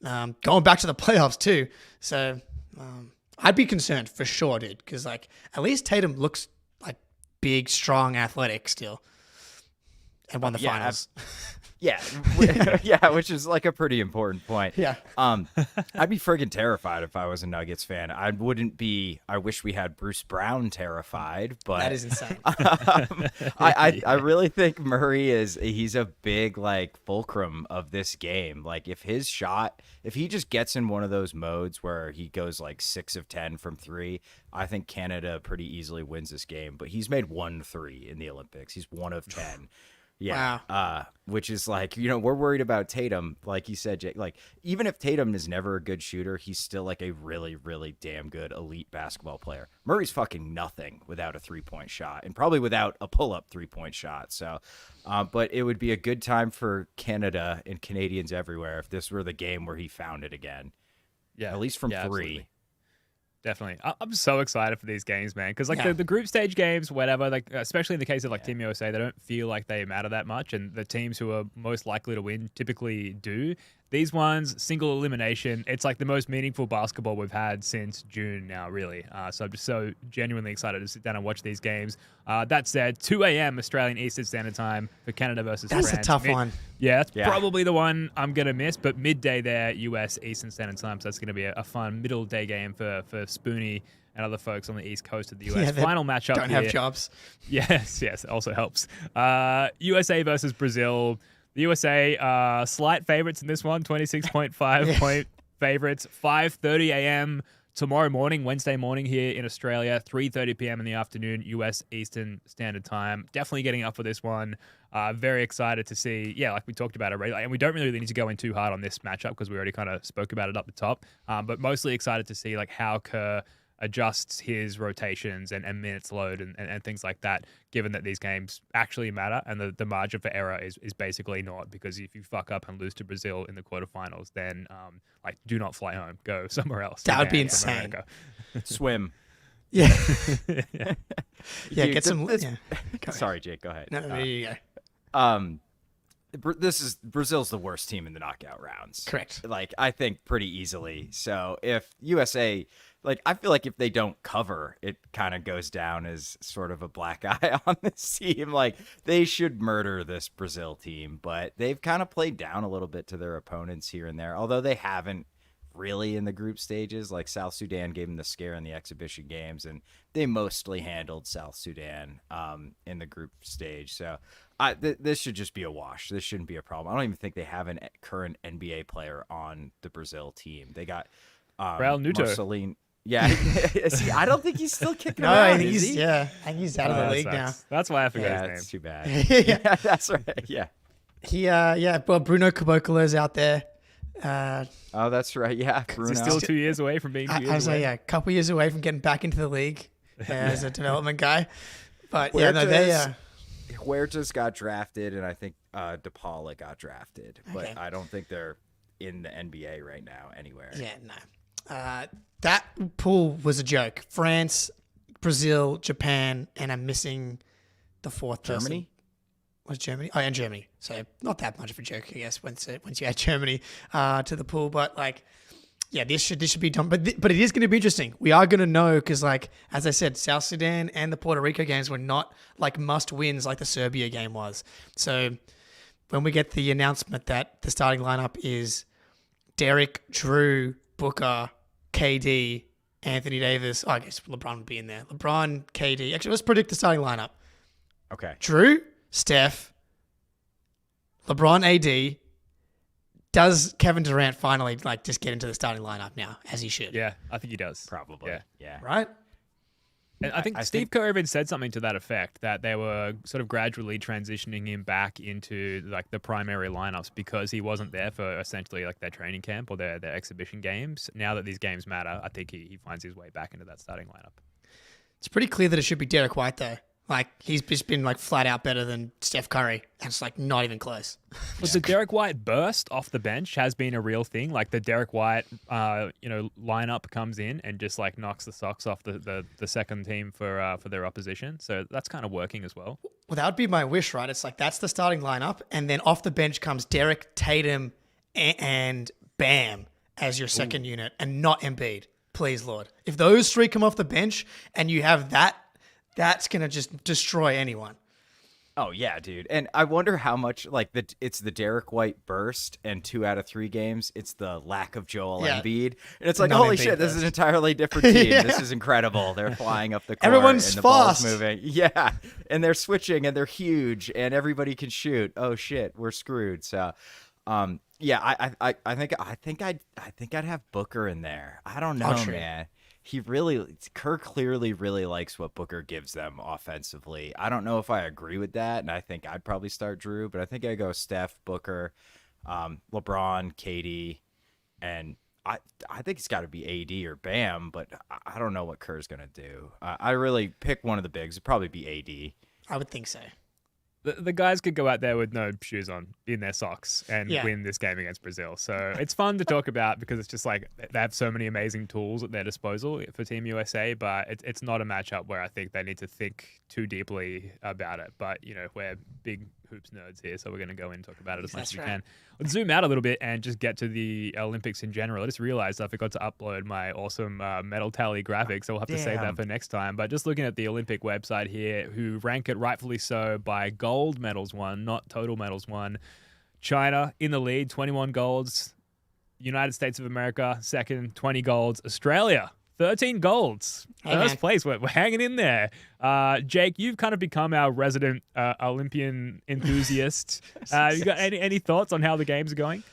Going back to the playoffs too. So I'd be concerned for sure, dude, because like at least Tatum looks like big, strong, athletic still, and won the finals. Yeah, which is like a pretty important point. Yeah. I'd be friggin' terrified if I was a Nuggets fan. I wish we had Bruce Brown terrified, but that is insane. I really think Murray he's a big like fulcrum of this game. Like, if he just gets in one of those modes where he goes like 6 of 10 from 3, I think Canada pretty easily wins this game. But he's made 1 3 in the Olympics. He's 1 of 10. Yeah. Wow. Which is like, we're worried about Tatum. Like you said, Jake, like even if Tatum is never a good shooter, he's still like a really, really damn good elite basketball player. Murray's fucking nothing without a 3-point shot and probably without a pull-up 3-point shot. So, but it would be a good time for Canada and Canadians everywhere if this were the game where he found it again. Yeah. At least from 3. Absolutely. Definitely. I'm so excited for these games, man. Because like the group stage games, whatever, like especially in the case of like Team USA, they don't feel like they matter that much. And the teams who are most likely to win typically do. These ones, single elimination, it's like the most meaningful basketball we've had since June now, really. So I'm just so genuinely excited to sit down and watch these games. That said, 2 a.m. Australian Eastern Standard Time for Canada versus France. That's a tough one. Yeah, that's probably the one I'm going to miss, but midday there, US Eastern Standard Time, so that's going to be a fun middle day game for Spoonie and other folks on the East Coast of the US. Final matchup don't here. Have jobs. Yes, it also helps. USA versus Brazil. The USA slight favorites in this one, 26.5 point favorites, 5:30 a.m. tomorrow morning, Wednesday morning here in Australia, 3:30 p.m. in the afternoon, US Eastern Standard Time. Definitely getting up for this one. Very excited to see, like we talked about already, and we don't really need to go in too hard on this matchup because we already kind of spoke about it up the top, but mostly excited to see like how Kerr adjusts his rotations and minutes load and things like that, given that these games actually matter and the margin for error is basically not, because if you fuck up and lose to Brazil in the quarterfinals, then do not fly home, go somewhere else. That would be insane. Swim. Yeah. Dude, get some. Sorry, Jake, go ahead. No, there you go. Brazil's the worst team in the knockout rounds. Correct. Like, I think pretty easily. So if USA, like, I feel like if they don't cover, it kind of goes down as sort of a black eye on this team. Like, they should murder this Brazil team, but they've kind of played down a little bit to their opponents here and there, although they haven't really in the group stages. Like, South Sudan gave them the scare in the exhibition games, and they mostly handled South Sudan in the group stage. So this should just be a wash. This shouldn't be a problem. I don't even think they have a current NBA player on the Brazil team. They got Raul Neto. Marceline. Yeah, see, I don't think he's still kicking No, around. I think he's out of the league now. That's why I forgot Yeah, his name. it's too bad. Yeah, that's right. Yeah. Well, Bruno Caboclo's out there. Oh, that's right. Yeah, Bruno. He's still 2 years away from being 2 years I was away. like, a couple years away from getting back into the league. as a development guy. But Huertas got drafted, and I think DePaula got drafted, but I don't think they're in the NBA right now anywhere. Yeah, no. That pool was a joke. France, Brazil, Japan, and I'm missing the fourth person. Germany? Was Germany? Oh, and Germany. So not that much of a joke, I guess, once you add Germany to the pool. But like, yeah, this should be done. But it is going to be interesting. We are going to know because, like, as I said, South Sudan and the Puerto Rico games were not like must wins like the Serbia game was. So when we get the announcement that the starting lineup is Derek, Drew, Booker, KD, Anthony Davis. Oh, I guess LeBron would be in there. LeBron, KD. Actually, let's predict the starting lineup. Okay. Drew, Steph, LeBron, AD. Does Kevin Durant finally like just get into the starting lineup now, as he should? Yeah, I think he does. Probably. Yeah. Right? And I think Steve Kerr even said something to that effect, that they were sort of gradually transitioning him back into like the primary lineups because he wasn't there for essentially like their training camp or their exhibition games. Now that these games matter, I think he finds his way back into that starting lineup. It's pretty clear that it should be Derek White, though. Like, he's just been, like, flat out better than Steph Curry. And it's, like, not even close. But the Derek White burst off the bench has been a real thing. Like, the Derek White, lineup comes in and just, like, knocks the socks off the second team for their opposition. So that's kind of working as well. Well, that would be my wish, right? It's like, that's the starting lineup. And then off the bench comes Derek, Tatum, and Bam as your second unit. And not Embiid. Please, Lord. If those three come off the bench and you have that, that's going to just destroy anyone. Oh, yeah, dude. And I wonder how much, like, it's the Derek White burst and 2 out of 3 games. It's the lack of Joel Embiid. And it's like, holy shit, this is an entirely different team. Yeah. This is incredible. They're flying up the court. Everyone's and the fast. ball's moving. Yeah. And they're switching and they're huge and everybody can shoot. Oh, shit, we're screwed. So, yeah, I think I'd have Booker in there. I don't know, man. Kerr clearly really likes what Booker gives them offensively. I don't know if I agree with that, and I think I'd probably start Drew, but I think I go Steph, Booker, LeBron, KD, and I think it's got to be AD or Bam, but I don't know what Kerr's going to do. I really pick one of the bigs. It'd probably be AD. I would think so. The guys could go out there with no shoes on in their socks and win this game against Brazil. So it's fun to talk about because it's just like they have so many amazing tools at their disposal for Team USA, but it's not a matchup where I think they need to think too deeply about it. But, we're big hoops nerds here, so we're going to go in and talk about it as much as we can. Let's zoom out a little bit and just get to the Olympics in general. I just realized I forgot to upload my awesome medal tally graphic, so we'll have to save that for next time. But just looking at the Olympic website here, who rank it rightfully so by gold medals won, not total medals won. China in the lead, 21 golds. United States of America, second, 20 golds. Australia, 13 golds. First place. We're hanging in there. Jake, you've kind of become our resident Olympian enthusiast. You got any thoughts on how the games are going?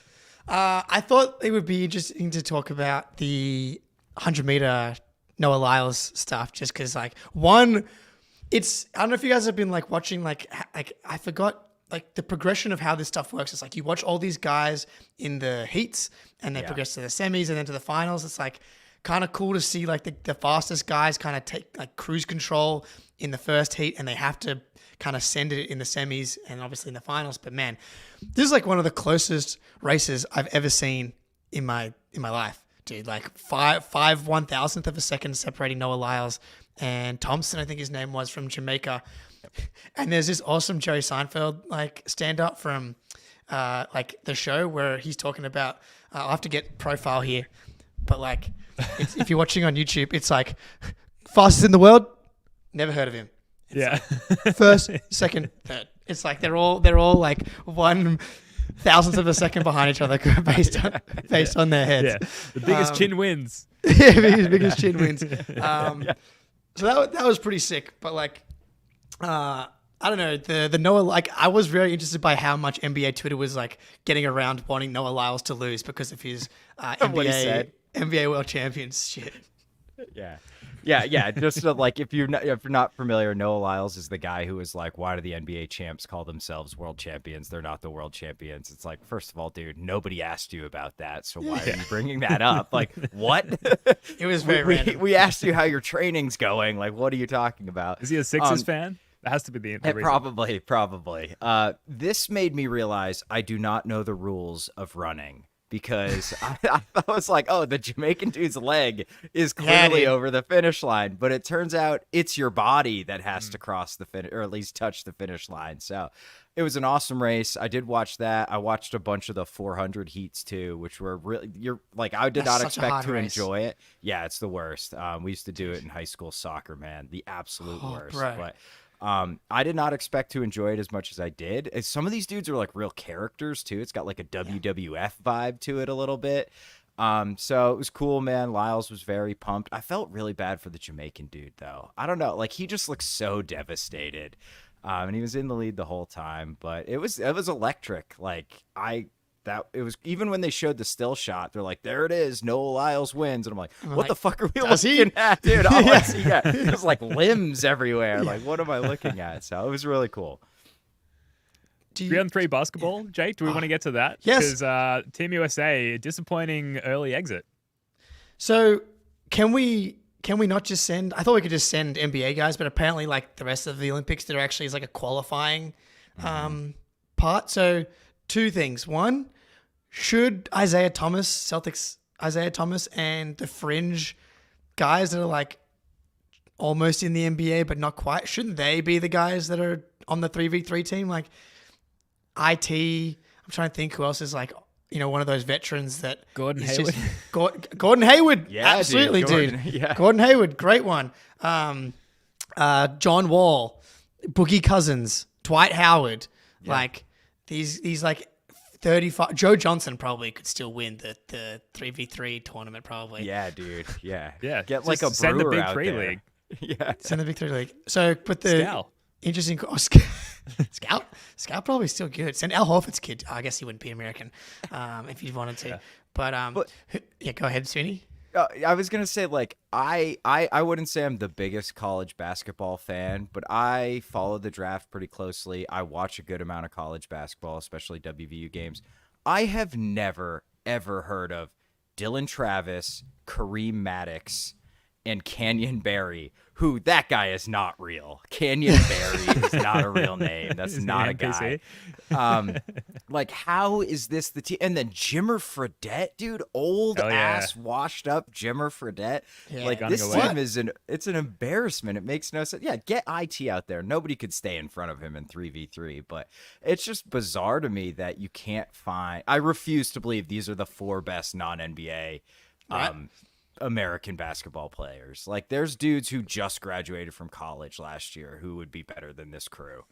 I thought it would be interesting to talk about the 100-meter Noah Lyles stuff, just because, like, it's, I don't know if you guys have been, like, watching, like I forgot, like, the progression of how this stuff works. It's like you watch all these guys in the heats, and they progress to the semis and then to the finals. It's, like, kind of cool to see, like, the fastest guys kind of take, like, cruise control in the first heat, and they have to kind of send it in the semis and obviously in the finals. But man, this is like one of the closest races I've ever seen in my life, dude. Like five 1,000th of a second separating Noah Lyles and Thompson, I think his name was, from Jamaica. And there's this awesome Jerry Seinfeld like stand up from like the show where he's talking about, I'll have to get profile here, but like if you're watching on YouTube, it's like fastest in the world, never heard of him. It's first, second, third. It's like they're all like 1,000th of a second behind each other based on their heads. Yeah, the biggest chin wins. Yeah, biggest chin wins. So that was pretty sick. But like, I don't know, the Noah, like, I was very interested by how much NBA Twitter was like getting around wanting Noah Lyles to lose because of his NBA World Champions shit. Yeah. Yeah. Just like if you're not familiar, Noah Lyles is the guy who was like, "Why do the NBA champs call themselves world champions? They're not the world champions." It's like, first of all, dude, nobody asked you about that, so why are you bringing that up? Like, what? It was very random. We asked you how your training's going. Like, what are you talking about? Is he a Sixers fan? That has to be the reason. Probably. This made me realize I do not know the rules of running. Because I was like, oh, the Jamaican dude's leg is clearly over the finish line. But it turns out it's your body that has to cross the finish, or at least touch the finish line. So it was an awesome race. I did watch that. I watched a bunch of the 400 heats too, which were really, I did not expect to enjoy it. Yeah, it's the worst. We used to do it in high school soccer, man. The absolute worst. Bro. But I did not expect to enjoy it as much as I did. Some of these dudes are like real characters too. It's got like a WWF vibe to it a little bit. So it was cool, man. Lyles was very pumped. I felt really bad for the Jamaican dude though. I don't know. Like he just looked so devastated. And he was in the lead the whole time, but it was electric. Like it was, even when they showed the still shot, they're like, there it is, Noah Lyles wins. And I'm like, what the fuck are we looking at, dude? There's like limbs everywhere. Like, what am I looking at? So it was really cool. 3-on-3 basketball, Jake, do we want to get to that? Yes. Because Team USA, disappointing early exit. So can we not just send, I thought we could just send NBA guys, but apparently like the rest of the Olympics, there actually is like a qualifying part. So two things. One, should Celtics Isaiah Thomas and the fringe guys that are like almost in the NBA but not quite, shouldn't they be the guys that are on the 3v3 team? Like I'm trying to think who else is like, one of those veterans that Gordon Hayward. Gordon Hayward. Yeah, absolutely, dude. Yeah. Gordon Hayward, great one. John Wall, Boogie Cousins, Dwight Howard, like these like 35. Joe Johnson probably could still win the 3v3 tournament probably. Yeah, dude. Yeah. Yeah. Get like a send the brewer Big out Three there. League. Yeah. Send the Big Three League. So, but the Scal. interesting Scout probably still good. Send Al Horford's kid. I guess he wouldn't be American if he wanted to. Yeah. But go ahead, Sweeney. I was gonna say, like, I wouldn't say I'm the biggest college basketball fan, but I follow the draft pretty closely. I watch a good amount of college basketball, especially WVU games. I have never ever heard of Dylan Travis, Kareem Maddox, and Canyon Barry, who that guy is not real. Canyon Barry is not a real name. That's not a guy. Like, how is this the team? And then Jimmer Fredette, dude, old ass, washed up Jimmer Fredette. Yeah. Like, this team it's an embarrassment. It makes no sense. Yeah, get IT out there. Nobody could stay in front of him in 3v3, but it's just bizarre to me that you can't find. I refuse to believe these are the 4 best non-NBA American basketball players. Like, there's dudes who just graduated from college last year who would be better than this crew.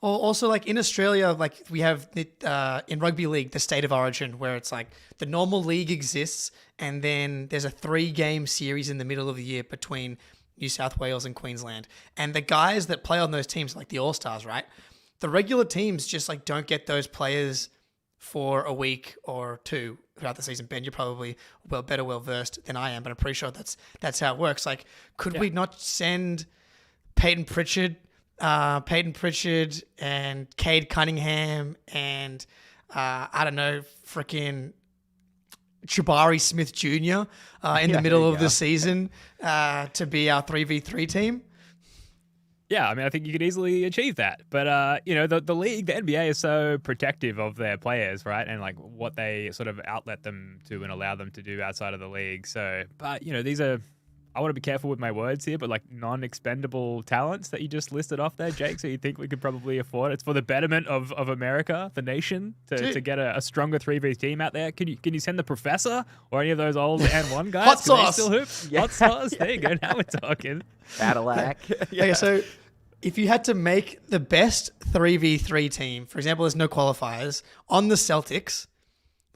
Also, like in Australia, like we have in rugby league, the state of origin, where it's like the normal league exists, and then there's a 3-game series in the middle of the year between New South Wales and Queensland. And the guys that play on those teams, like the All-Stars, right? The regular teams just like don't get those players for a week or two throughout the season. Ben, you're probably well versed than I am, but I'm pretty sure that's how it works. Like, could we not send Peyton Pritchard and Cade Cunningham and I don't know, freaking Jabari Smith Jr. In the middle of the season to be our 3v3 team? Yeah, I mean, I think you could easily achieve that. But, the league, the NBA is so protective of their players, right? And, like, what they sort of outlet them to and allow them to do outside of the league. So, but, these are, I want to be careful with my words here, but, like, non-expendable talents that you just listed off there, Jake. So you think we could probably afford it? It's for the betterment of America, the nation, to get a stronger 3v team out there. Can you send the professor or any of those old N1 guys? Hot sauce. They still hoop? Yeah. Hot sauce. There you go. Now we're talking. Cadillac. Okay, so if you had to make the best 3v3 team, for example, there's no qualifiers, on the Celtics,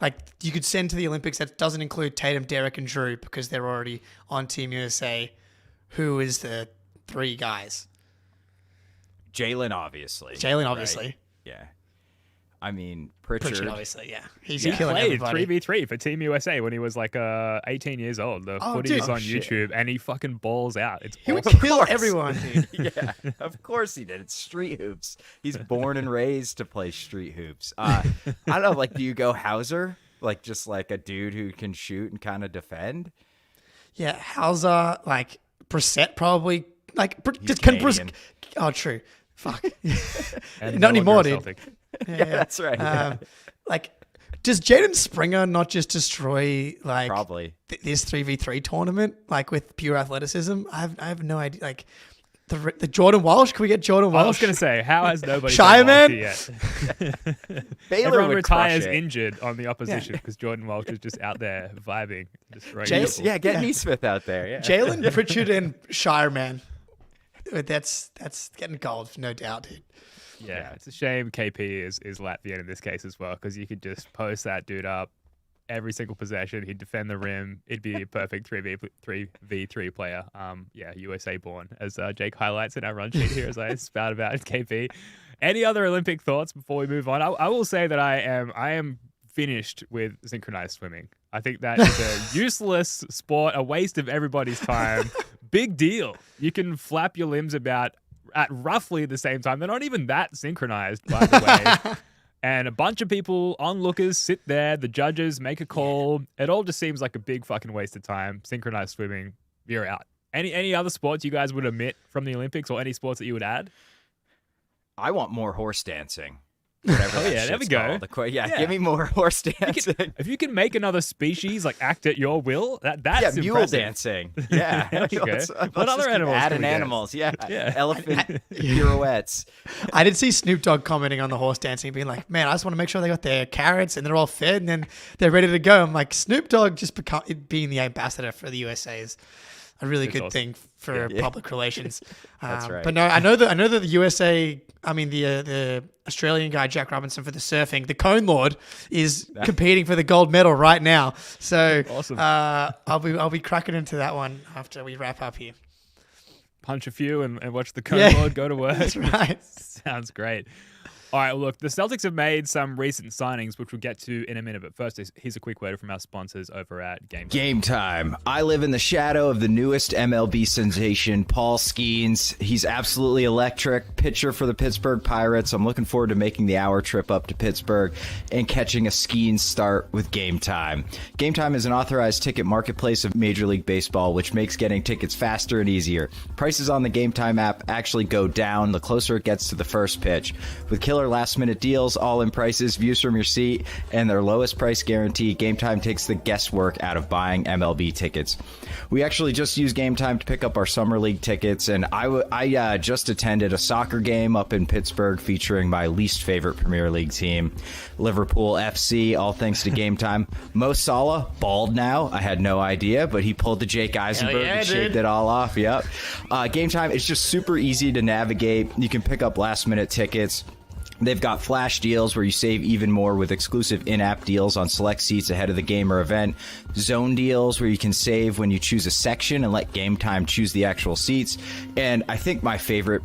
like you could send to the Olympics that doesn't include Tatum, Derek, and Drew because they're already on Team USA, who is the 3 guys? Jalen, obviously. Jalen, obviously. Right? I mean, Pritchard, Pritchard. obviously, yeah. He's He killing played everybody. 3v3 for Team USA when he was like 18 years old. The footage dude. is on shit. YouTube, and he fucking balls out. It's He would awesome. kill everyone, dude. Yeah, of course he did. It's street hoops. He's born and raised to play street hoops. I don't know, like, do you go Hauser? Like, just like a dude who can shoot and kind of defend? Yeah, Hauser, like Brissett probably, like, He's can Canadian. oh, true. Fuck. And Not no anymore, longer a dude. Celtic. Yeah, That's right. Yeah. Like, does Jaden Springer not just destroy, like, Probably. this 3v3 tournament, like, with pure athleticism? I have no idea. Like, the Jordan Walsh, can we get Jordan Walsh? I was going to say, how has nobody Shy done man? Walshy yet? Baylor Everyone would retires crush it. injured on the opposition because Jordan Walsh is just out there vibing, destroying Jay- people. Yeah, get Yeah. Neesmith out there. Yeah. Jalen Pritchard and Shireman. That's getting gold, no doubt, dude. Yeah, it's a shame KP is Latvian in this case as well, because you could just post that dude up every single possession. He'd defend the rim. It'd be a perfect 3v3 player. Yeah, USA born, as Jake highlights in our run sheet here as I spout about KP. Any other Olympic thoughts before we move on? I will say that I am finished with synchronized swimming. I think that is a useless sport, a waste of everybody's time. Big deal. You can flap your limbs about at roughly the same time. They're not even that synchronized, by the way. And a bunch of people, onlookers, sit there. The judges make a call. It all just seems like a big fucking waste of time. Synchronized swimming, you're out. Any other sports you guys would omit from the Olympics, or any sports that you would add? I want more horse dancing. Whatever Oh, that yeah, there we shit's go. called. Yeah, Yeah. give me more horse dancing. If you can make another species, like act at your will, that's Yeah, mule impressive. dancing. Yeah. There you go. Let's What other just keep animals can adding we get? animals. Yeah. Yeah. Elephant pirouettes. I did see Snoop Dogg commenting on the horse dancing, being like, man, I just want to make sure they got their carrots and they're all fed and then they're ready to go. I'm like, Snoop Dogg just being the ambassador for the USA is a really It's good awesome. thing for public relations. That's right. But no, I know that the USA, I mean the Australian guy Jack Robinson for the surfing, the Cone Lord, is competing for the gold medal right now. So Awesome. I'll be cracking into that one after we wrap up here. Punch a few and watch the cone Yeah. lord go to work. That's right. Sounds great. All right, well, look, the Celtics have made some recent signings, which we'll get to in a minute. But first, here's a quick word from our sponsors over at GameTime. Game time. I live in the shadow of the newest MLB sensation, Paul Skeens. He's absolutely electric. Pitcher for the Pittsburgh Pirates. I'm looking forward to making the hour trip up to Pittsburgh and catching a Skeens start with Game Time. Game Time is an authorized ticket marketplace of Major League Baseball, which makes getting tickets faster and easier. Prices on the Game Time app actually go down the closer it gets to the first pitch. With killer last-minute deals, all-in prices, views from your seat, and their lowest price guarantee, Game Time takes the guesswork out of buying MLB tickets. We actually just used Game Time to pick up our Summer League tickets, and I just attended a soccer game up in Pittsburgh featuring my least favorite Premier League team, Liverpool FC, all thanks to Game Time. Mo Salah, bald now. I had no idea, but he pulled the Jake Eisenberg yeah, and shaved it all off. Yep. Game Time, it's just super easy to navigate. You can pick up last-minute tickets. They've got flash deals where you save even more with exclusive in-app deals on select seats ahead of the game or event. Zone deals where you can save when you choose a section and let Game Time choose the actual seats. And I think my favorite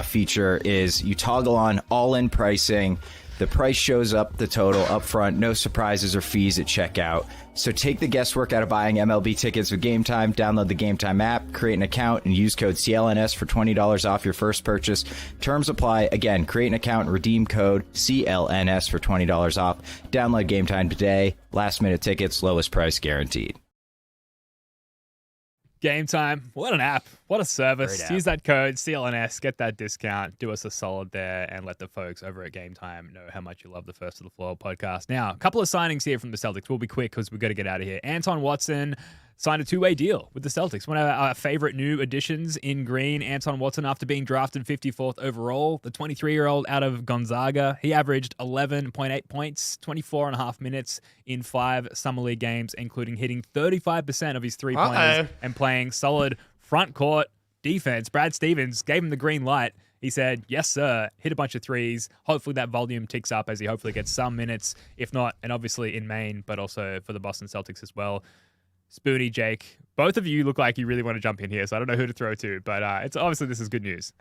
feature is you toggle on all-in pricing. The price shows up the total up front, no surprises or fees at checkout. So take the guesswork out of buying MLB tickets with Game Time. Download the Game Time app, create an account, and use code CLNS for $20 off your first purchase. Terms apply. Again, create an account and redeem code CLNS for $20 off. Download Game Time today. Last minute tickets, lowest price guaranteed. Game Time. What an app. What a service. Great app. Use that code CLNS, get that discount, do us a solid there, and let the folks over at Game Time know how much you love the First to the Floor podcast. Now, a couple of signings here from the Celtics. We'll be quick because we've got to get out of here. Anton Watson signed a two-way deal with the Celtics. One of our favorite new additions in green, Anton Watson, after being drafted 54th overall, the 23-year-old out of Gonzaga. He averaged 11.8 points, 24.5 minutes in 5 Summer League games, including hitting 35% of his three-pointers and playing solid front court defense. Brad Stevens gave him the green light. He said, yes, sir, hit a bunch of threes. Hopefully that volume ticks up as he hopefully gets some minutes, if not, and obviously in Maine, but also for the Boston Celtics as well. Spoonie, Jake, both of you look like you really want to jump in here, so I don't know who to throw to, but it's obviously this is good news.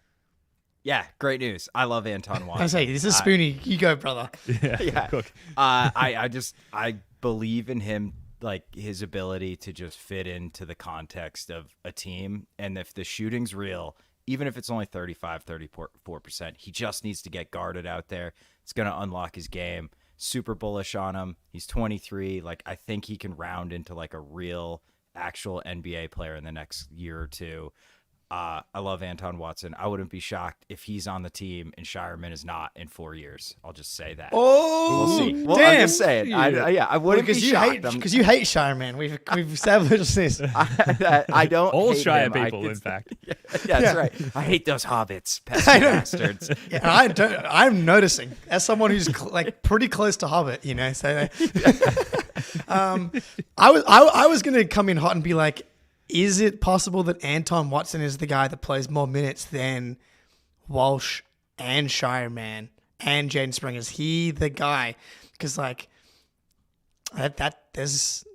Yeah, great news. I love Anton Watson. I say this is Spoonie. You go, brother. Yeah. Cook. I believe in him, like his ability to just fit into the context of a team. And if the shooting's real, even if it's only 34%, he just needs to get guarded out there. It's going to unlock his game. Super bullish on him. He's 23. Like, I think he can round into like a real actual NBA player in the next year or two. I love Anton Watson. I wouldn't be shocked if he's on the team and Shireman is not in 4 years. I'll just say that. Oh, we'll see. Well, damn. I'm just saying. I wouldn't be shocked. Because you hate Shire, man. We've established this. I don't All hate Shire him. people, in fact. Yeah, that's right. I hate those hobbits, pesky bastards. Yeah, I'm noticing as someone who's pretty close to Hobbit, you know. So, I was gonna come in hot and be like, is it possible that Anton Watson is the guy that plays more minutes than Walsh and Shireman and Jaden Springer? Is he the guy? Because there's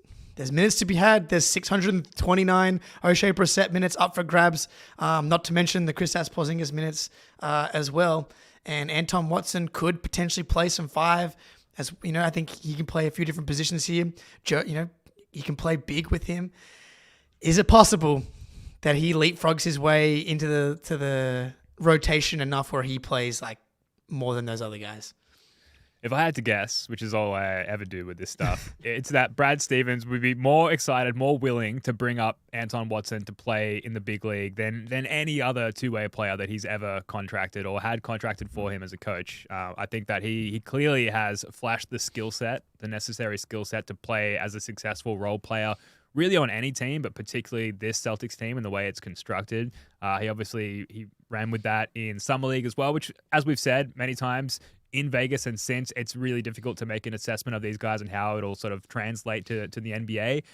minutes to be had. There's 629 O'Shea Brissett minutes up for grabs. Not to mention the Kristaps Porzingis minutes as well. And Anton Watson could potentially play some 5. As you know, I think he can play a few different positions here. You can play big with him. Is it possible that he leapfrogs his way into the rotation enough where he plays like more than those other guys? If I had to guess, which is all I ever do with this stuff, it's that Brad Stevens would be more excited, more willing to bring up Anton Watson to play in the big league than any other two-way player that he's ever contracted or had contracted for him as a coach. I think that he clearly has flashed the skill set, the necessary skill set to play as a successful role player really on any team, but particularly this Celtics team and the way it's constructed. He ran with that in Summer League as well, which, as we've said many times, in Vegas and since, it's really difficult to make an assessment of these guys and how it'll sort of translate to the NBA.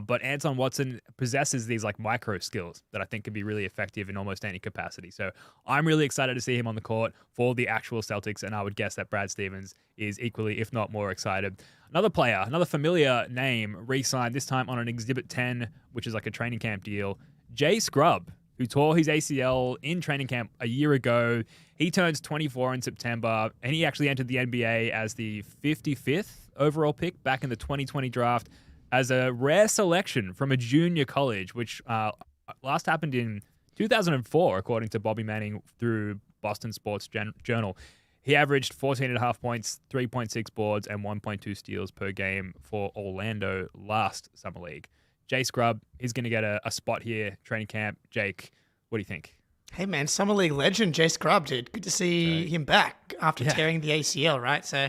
But Anton Watson possesses these like micro skills that I think can be really effective in almost any capacity. So I'm really excited to see him on the court for the actual Celtics, and I would guess that Brad Stevens is equally, if not more, excited. Another player, another familiar name, re-signed, this time on an Exhibit 10, which is like a training camp deal. Jay Scrubb, who tore his ACL in training camp a year ago. He turns 24 in September, and he actually entered the NBA as the 55th overall pick back in the 2020 draft as a rare selection from a junior college, which last happened in 2004, according to Bobby Manning through Boston Sports Journal. He averaged 14.5 points, 3.6 boards, and 1.2 steals per game for Orlando last Summer League. Jay Scrubb, he's going to get a spot here, training camp. Jake, what do you think? Hey, man, Summer League legend Jay Scrubb, dude. Good to see him back after tearing the ACL, right? So,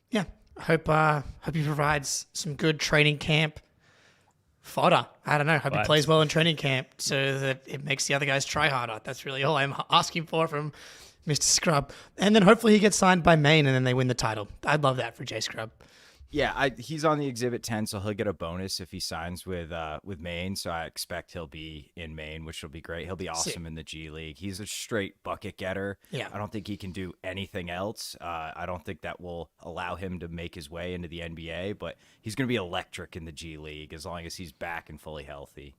yeah, I hope he provides some good training camp fodder. I don't know. Hope he plays well in training camp so that it makes the other guys try harder. That's really all I'm asking for from Mr. Scrubb. And then hopefully he gets signed by Maine and then they win the title. I'd love that for Jay Scrubb. Yeah, he's on the Exhibit 10, so he'll get a bonus if he signs with Maine. So I expect he'll be in Maine, which will be great. He'll be awesome in the G League. He's a straight bucket getter. Yeah. I don't think he can do anything else. I don't think that will allow him to make his way into the NBA, but he's going to be electric in the G League as long as he's back and fully healthy.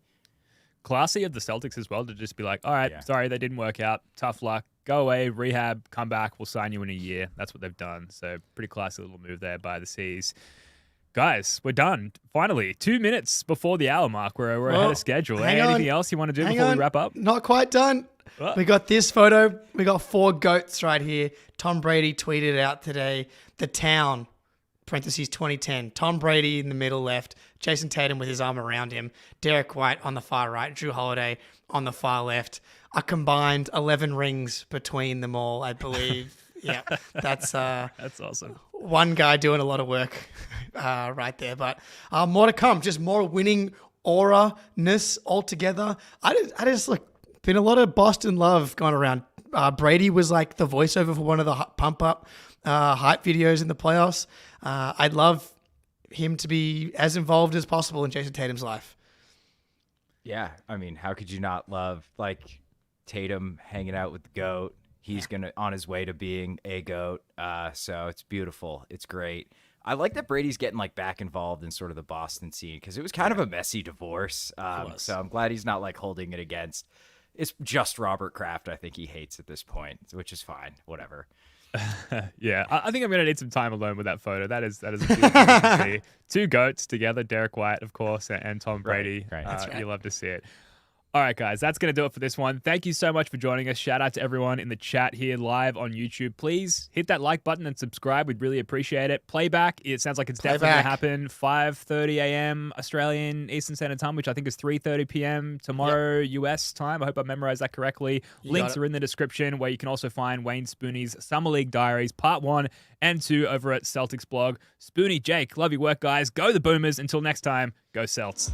Classy of the Celtics as well to just be like, all right, sorry, they didn't work out. Tough luck. Go away, rehab, come back. We'll sign you in a year. That's what they've done. So pretty classy little move there by the C's. Guys, we're done. Finally, 2 minutes before the hour mark. We're ahead of schedule. Anything else you want to do before we wrap up? Not quite done. What? We got this photo. We got 4 goats right here. Tom Brady tweeted out today, the town, parentheses 2010. Tom Brady in the middle left, Jayson Tatum with his arm around him, Derek White on the far right, Drew Holiday on the far left. A combined 11 rings between them all, I believe. Yeah, that's awesome. One guy doing a lot of work right there. But more to come, just more winning aura-ness altogether. I just been a lot of Boston love going around. Brady was like the voiceover for one of the pump-up hype videos in the playoffs. I'd love him to be as involved as possible in Jayson Tatum's life. Yeah, I mean, how could you not love Tatum hanging out with the GOAT? He's on his way to being a GOAT. So it's beautiful. It's great. I like that Brady's getting back involved in sort of the Boston scene because it was kind of a messy divorce. So I'm glad he's not holding it against it's just Robert Kraft. I think he hates at this point, which is fine. Whatever. Yeah, I think I'm going to need some time alone with that photo. That is a beautiful thing to see. Two GOATs together, Derek White, of course, and Tom Brady. Right. That's right. You love to see it. All right, guys, that's going to do it for this one. Thank you so much for joining us. Shout out to everyone in the chat here live on YouTube. Please hit that like button and subscribe. We'd really appreciate it. Playback, it sounds like it's definitely going to happen. 5:30 a.m. Australian Eastern Standard Time, which I think is 3:30 p.m. tomorrow US time. I hope I memorized that correctly. Links are in the description, where you can also find Wayne Spooney's Summer League Diaries Part 1 and 2 over at Celtics blog. Spooney, Jake, love your work, guys. Go the Boomers. Until next time, go Celts.